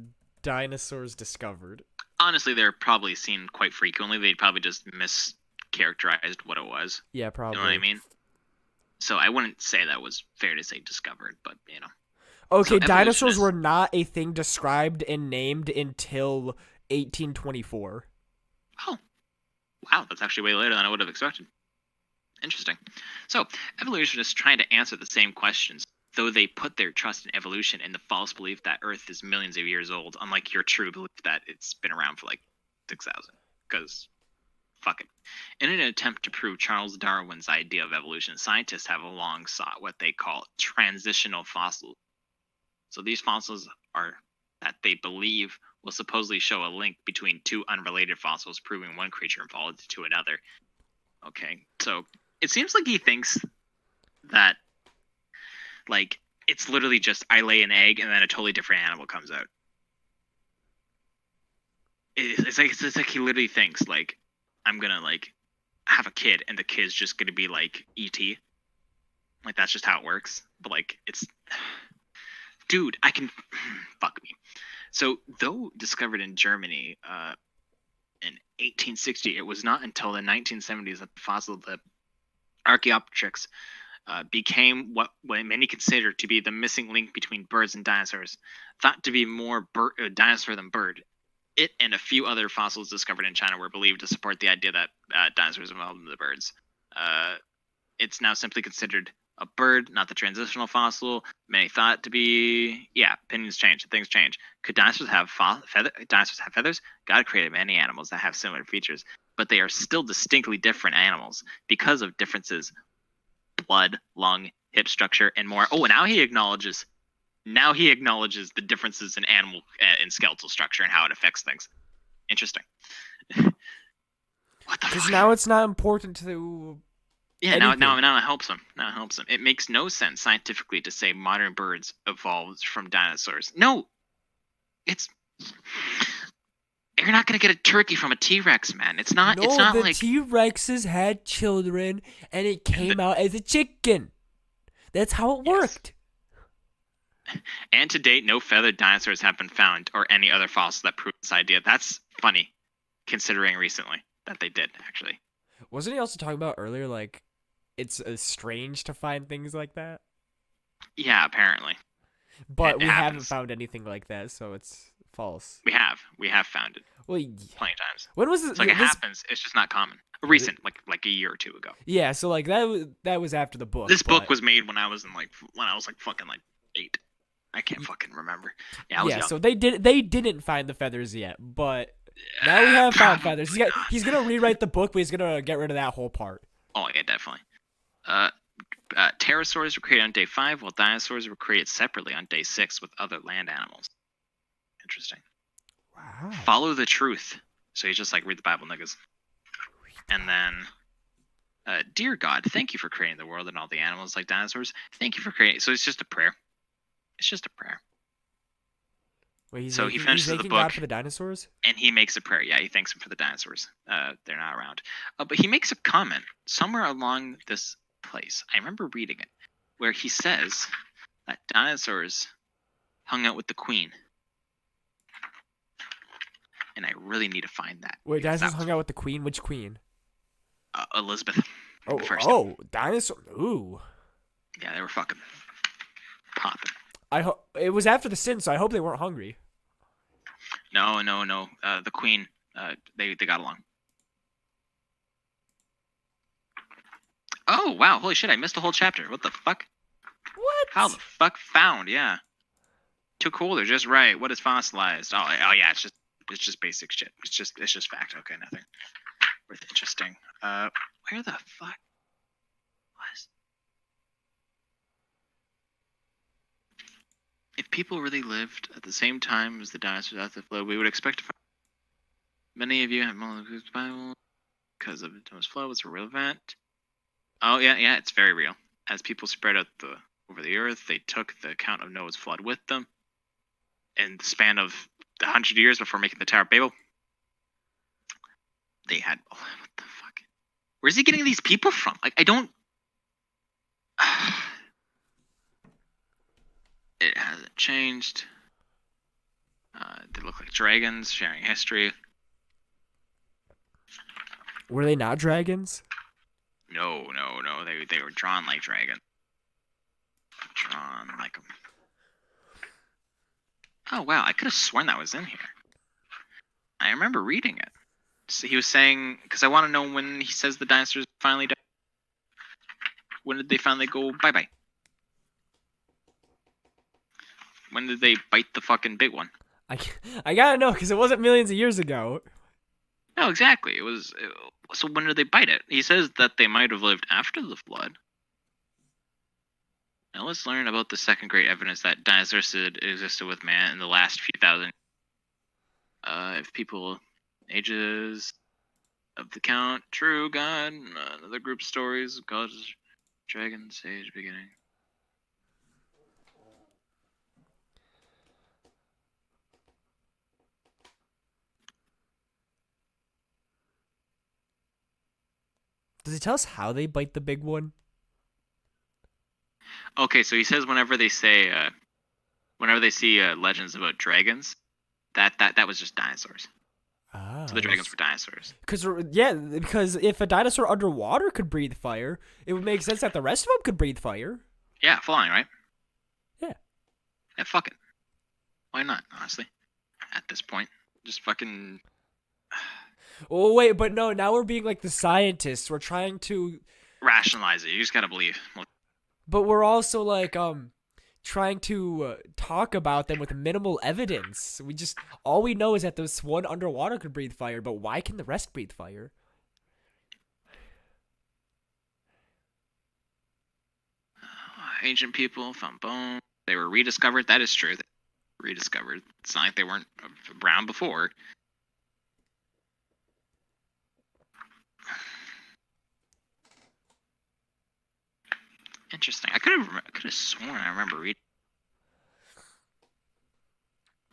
dinosaurs discovered? honestly, they're probably seen quite frequently. They'd probably just mischaracterized what it was. Yeah, You know what I probably. mean? So I wouldn't say that was fair to say discovered, but So Okay, dinosaurs evolutionists. were not a thing described and named until 1824. Oh, wow, that's actually way later than I would have expected. Interesting. So evolutionists trying to answer the same questions, though they put their trust in evolution and the false belief that Earth is millions of years old, unlike your true belief that it's been around for like 6,000. Because fuck it. In an attempt to prove Charles Darwin's idea of evolution, scientists have long sought what they call transitional fossils. So these fossils are that they believe will supposedly show a link between two unrelated fossils, proving one creature evolved to another. Okay, so it seems like he thinks that like It's literally just I lay an egg and then a totally different animal comes out. It's like he literally thinks like I'm gonna like have a kid and the kid's just gonna be like ET. Like that's just how it works. But like it's dude, I can fuck me. So though discovered in Germany in 1860, it was not until the 1970s that the fossil of the Archaeopteryx became what many consider to be the missing link between birds and dinosaurs, thought to be more dinosaur than bird. It and a few other fossils discovered in China were believed to support the idea that dinosaurs evolved into the birds. Uh, it's now simply considered a bird, not the transitional fossil. Many thought to be. Yeah, opinions change. Things change. Could dinosaurs have Dinosaurs have feathers? God created many animals that have similar features, but they are still distinctly different animals because of differences: blood, lung, hip structure, and more. Oh, and now he acknowledges the differences in animal in skeletal structure and how it affects things. Interesting. What the Because fuck? now it's not important to Yeah, anything. now it helps him. Now it helps him. It makes no sense scientifically to say modern birds evolved from dinosaurs. No, it's you're not gonna get a turkey from a T Rex, man. It's not. It's No, not the like T Rexes had children and it and the, came out as a chicken. That's how it yes. worked. And to date, no feathered dinosaurs have been found, or any other fossils that prove this idea. That's funny, considering recently that they did actually. Wasn't he also talking about earlier, like, it's strange to find things like that? Yeah, apparently But it we haven't happens. found anything like that, so it's false. We have found it Well, plenty of times. when was It's like it this? happens. It's just not common. Recent, like a year or two ago. Yeah, so like that was after the book, This book but was made when I was like fucking like 8. I can't fucking remember. Yeah, I was yeah, young. so they didn't find the feathers yet, but now we have found Probably feathers. not. He's gonna rewrite the book, but he's gonna get rid of that whole part. Oh yeah, definitely. Uh, pterosaurs were created on day 5, while dinosaurs were created separately on day 6 with other land animals. Interesting. Wow. Follow the truth. So you just like read the Bible, niggas. And then, dear God, thank you for creating the world and all the animals like dinosaurs. Thank you for creating. So it's just a prayer. It's just a prayer. Wait, he's So he thanking he's finishes the thanking God book for the dinosaurs. and he makes a prayer. Yeah, he thanks him for the dinosaurs. They're not around. But he makes a comment somewhere along this place. I remember reading it, where he says that dinosaurs hung out with the queen, and I really need to find that Wait, because dinosaurs that was hung out with the queen. Which queen? Elizabeth Oh, the first. oh, dinosaur. Ooh. Yeah, they were fucking popping. I hope it was after the sin, so I hope they weren't hungry. No, no, no. The queen. They got along. Oh wow! Holy shit! I missed a whole chapter. What the fuck? How the What? fuck found? Yeah. Too cool. They're just right. What is fossilized? Oh yeah. It's just basic shit. It's just fact. Okay, nothing worth interesting. Where the fuck was? If people really lived at the same time as the dinosaurs after the flood, we would expect to find many of you have Moloch's Bible because of Noah's flood was a real event. Oh yeah, it's very real. As people spread out over the earth, they took the account of Noah's flood with them. In the span of 100 years before making the Tower of Babel, they had. Oh, what the fuck? Where's he getting these people from? Like, I don't. It hasn't changed. They look like dragons sharing history. Were they not dragons? No, no, no. They were drawn like dragons. Drawn like them. Oh wow! I could have sworn that was in here. I remember reading it. So he was saying because I want to know when he says the dinosaurs finally died. When did they finally go bye bye? When did they bite the fucking big one? I, I gotta know because it wasn't millions of years ago. No, exactly. It was. So when did they bite it? He says that they might have lived after the flood. Now let's learn about the second great evidence that dinosaurs existed with man in the last few thousand. If people ages of the count, true God, another group of stories, God's dragon sage beginning. Does he tell us how they bite the big one? Okay, so he says whenever they see legends about dragons, that was just dinosaurs. So Ah, the dragons were dinosaurs. because if a dinosaur underwater could breathe fire, it would make sense that the rest of them could breathe fire. Yeah, flying, right? Yeah. Yeah, fuck it. Why not? Honestly, at this point, just fucking Oh wait, but no, now we're being like the scientists. We're trying to, rationalize it. You just gotta believe. Well, but we're also like trying to talk about them with minimal evidence. We just all we know is that this one underwater could breathe fire, but why can the rest breathe fire? ancient people found bones. They were rediscovered. That is true. They were rediscovered. It's not like they weren't around before. Interesting. I could have sworn I remember reading.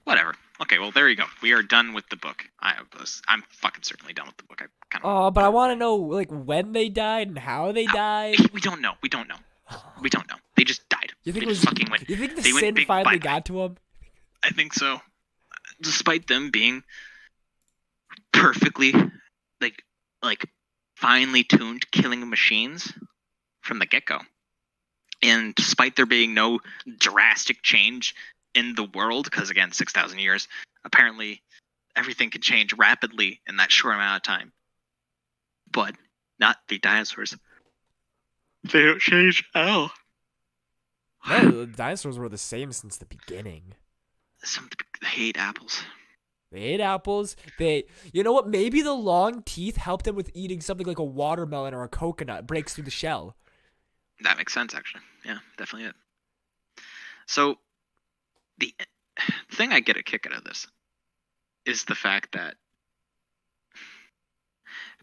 Whatever. Okay, well there you go. We are done with the book. I'm fucking certainly done with the book. I kind of. Oh, but I want to know like when they died and how they No, died. we don't know. We don't know. We don't know. They just died. You think They it just was? fucking went. You think the They went sin big. finally Bye. got to him? I think so. Despite them being perfectly, like, like, finely tuned killing machines from the get go, and despite there being no drastic change in the world, because again, 6,000 years, apparently everything can change rapidly in that short amount of time. But not the dinosaurs. They don't change at all. No, the dinosaurs were the same since the beginning. Some hate apples. They ate apples. You know what? Maybe the long teeth helped them with eating something like a watermelon or a coconut. It breaks through the shell. That makes sense, actually. Yeah, definitely it. So the thing I get a kick out of this is the fact that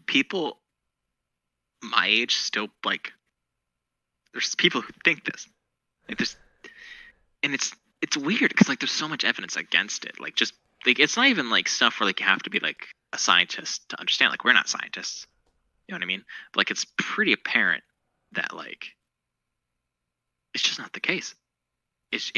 people my age still like there's people who think this. Like there's and it's weird because like there's so much evidence against it. Like just like it's not even like stuff where like you have to be like a scientist to understand. Like we're not scientists. You know what I mean? But, like it's pretty apparent that like it's just not the case. It's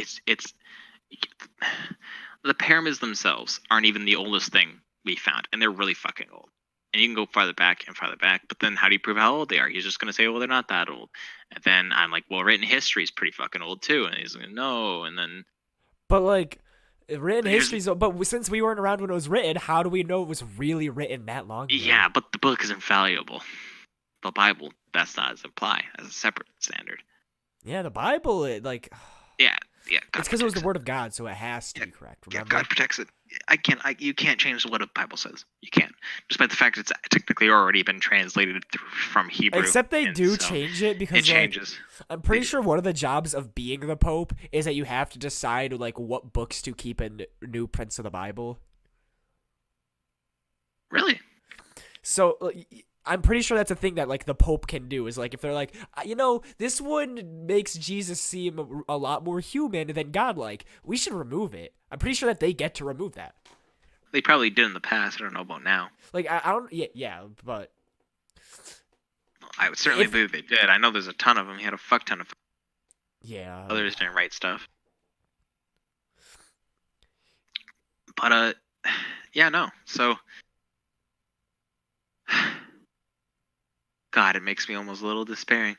the pyramids themselves aren't even the oldest thing we found, and they're really fucking old. And you can go farther back and farther back, but then how do you prove how old they are? He's just gonna say, well, they're not that old. And then I'm like, well, written history is pretty fucking old too. And he's like, no. And then But like, written here's history. But since we weren't around when it was written, how do we know it was really written that long ago? yeah, but the book is infallible. The Bible, that's not as apply as a separate standard. Yeah, the Bible. Yeah, yeah. God It's because it was the protects it. word of God, so it has to Yeah, be correct. yeah. Remember? God protects it. You can't change what a Bible says. You can't, despite the fact it's technically already been translated from Hebrew. Except they And do so change it it because like changes. I'm They pretty do. sure one of the jobs of being the Pope is that you have to decide like what books to keep in new prints of the Bible. Really? So I'm pretty sure that's a thing that like the Pope can do is like if they're like this one makes Jesus seem a lot more human than godlike, we should remove it. I'm pretty sure that they get to remove that. They probably did in the past. I don't know about now. Like I don't yeah but I would certainly if believe they did. I know there's a ton of them. He had a fuck ton of yeah others didn't write stuff. But yeah, no. So God, it makes me almost a little despairing.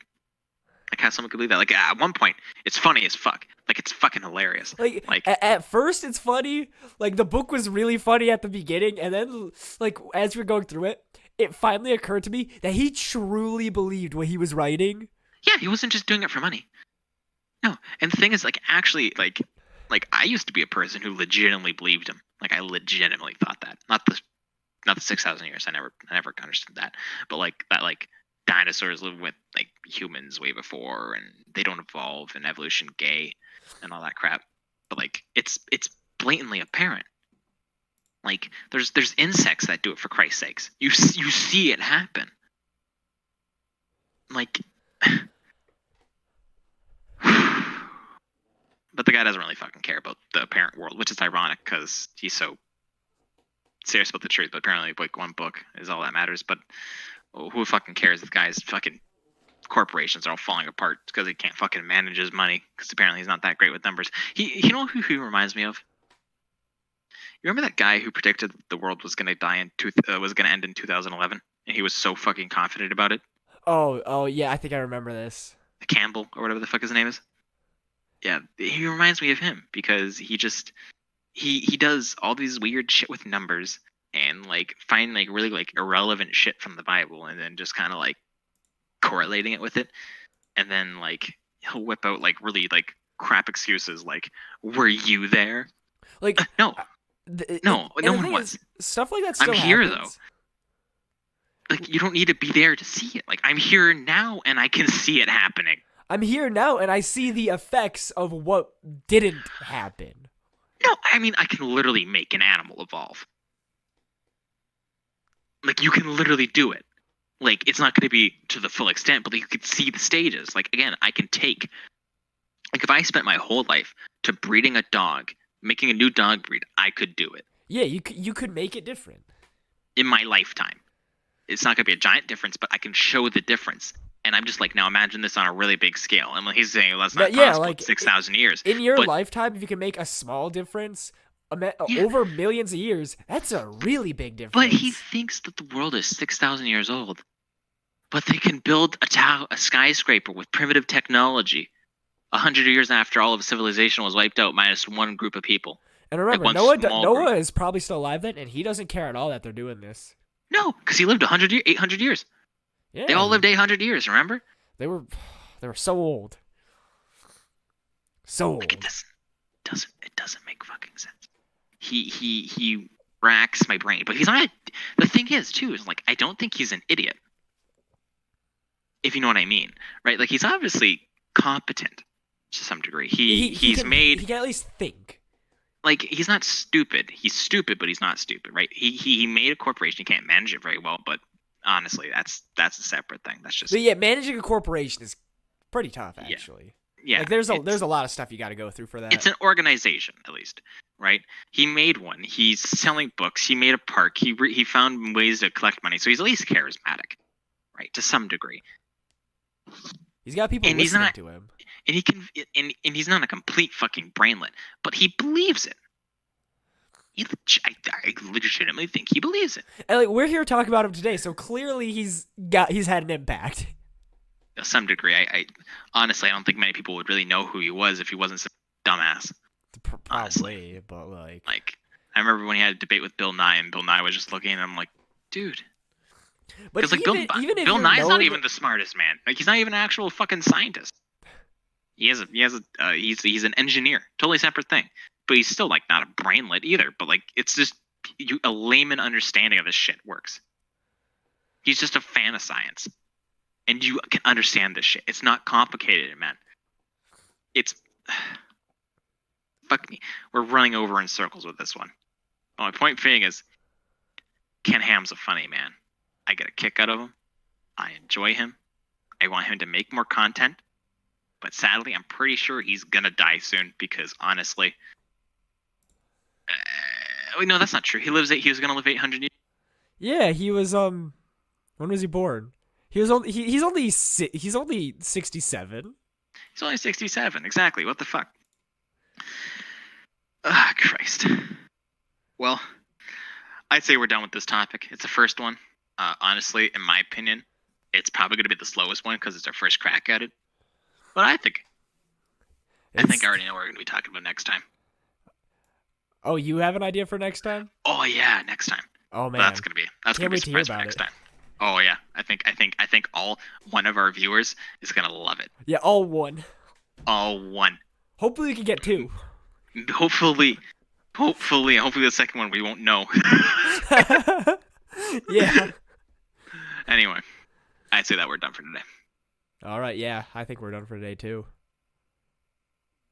Like how someone could believe that. Like at one point, it's funny as fuck. Like it's fucking hilarious. like Like at first it's funny, like the book was really funny at the beginning, and then like as we're going through it, it finally occurred to me that he truly believed what he was writing. yeah, he wasn't just doing it for money. No, and the thing is, like actually, like I used to be a person who legitimately believed him. Like I legitimately thought that. Not the 6,000 years. I never understood that. But like that, like dinosaurs live with like humans way before, and they don't evolve, and evolution gay, and all that crap. But like it's blatantly apparent. Like there's insects that do it for Christ's sakes. You see it happen. Like, but the guy doesn't really fucking care about the apparent world, which is ironic because he's so serious about the truth. But apparently, like one book is all that matters. But who fucking cares? The guy's fucking corporations are all falling apart because he can't fucking manage his money because apparently he's not that great with numbers. You know who he reminds me of? You remember that guy who predicted the world was gonna was gonna end in 2011, and he was so fucking confident about it? Oh yeah, I think I remember this. Campbell or whatever the fuck his name is. Yeah, he reminds me of him because he does all these weird shit with numbers and like find like really like irrelevant shit from the Bible and then just kind of like correlating it with it, and then like he'll whip out like really like crap excuses like, "Were you there?" Like, No, no, no one was. Stuff like that I'm still here though. happens. Like you don't need to be there to see it. Like I'm here now and I can see it happening. I'm here now, and I see the effects of what didn't happen. No, I mean I can literally make an animal evolve. Like you can literally do it. Like it's not going to be to the full extent, but you could see the stages. Like again, I can take like if I spent my whole life to breeding a dog, making a new dog breed, I could do it Yeah, you could make it different. in my lifetime. It's not going to be a giant difference, but I can show the difference. And I'm just like, now imagine this on a really big scale. And he's saying, well, that's not Yeah, possible like in 6,000 years. in your But lifetime, if you can make a small difference yeah, over millions of years, that's a really big but difference. he thinks that the world is 6,000 years old. But they can build a skyscraper with primitive technology 100 years after all of civilization was wiped out, minus one group of people. And Like remember, one small group. Noah is probably still alive then, and he doesn't care at all that they're doing this. No, because he lived 800 years. They Yeah, all lived 800 years, remember? they were they were so old, so Like old. it doesn't make fucking sense. He racks my brain, but he's not. The thing is, too, is like I don't think he's an idiot, if you know what I mean, right? Like he's obviously competent to some degree. He can at least think. Like he's not stupid. He's stupid, but he's not stupid, right? He made a corporation. He can't manage it very well, but honestly, that's a separate thing. That's just But yeah, managing a corporation is pretty tough, yeah, actually. yeah. Like there's a lot of stuff you got to go through for that. It's an organization, at least, right? He made one. He's selling books. He made a park. He found ways to collect money, so he's at least charismatic, right, to some degree. He's got people And he's listening not, to him. and he can, and he's not a complete fucking brainlet, but he believes it. I legitimately think he believes it. And like we're here talking about him today, so clearly he's had an impact. To some degree, I honestly I don't think many people would really know who he was if he wasn't some dumbass. Probably, but Like I remember when he had a debate with Bill Nye, and Bill Nye was just looking, and I'm like, dude. but Because like even if Bill you're Nye's not known- even the smartest man. Like he's not even an actual fucking scientist. He's an engineer, totally separate thing. But he's still like not a brainlet either. But like it's just a layman understanding of this shit works. He's just a fan of science, and you can understand this shit. It's not complicated, man. It's fuck me. We're running over in circles with this one. Well, my point being is, Ken Ham's a funny man. I get a kick out of him. I enjoy him. I want him to make more content. But sadly, I'm pretty sure he's gonna die soon because honestly, no, that's not true. He was gonna live 800 years. yeah, he was when was he born? He's only 67. He's only 67. Exactly. What the fuck? Ah, Christ. Well, I'd say we're done with this topic. It's the first one. Honestly, in my opinion, it's probably going to be the slowest one because it's our first crack at it. But I think I already know what we're going to be talking about next time. Oh, you have an idea for next time? Oh yeah, next time. Oh man, That's gonna be a Can't wait to hear surprise for about next it. time. Oh yeah, I think all one of our viewers is gonna love it. Yeah, all one. All one. Hopefully, we can get two. Hopefully the second one we won't know. Yeah. Anyway, I'd say that we're done for today. All right. Yeah, I think we're done for today too.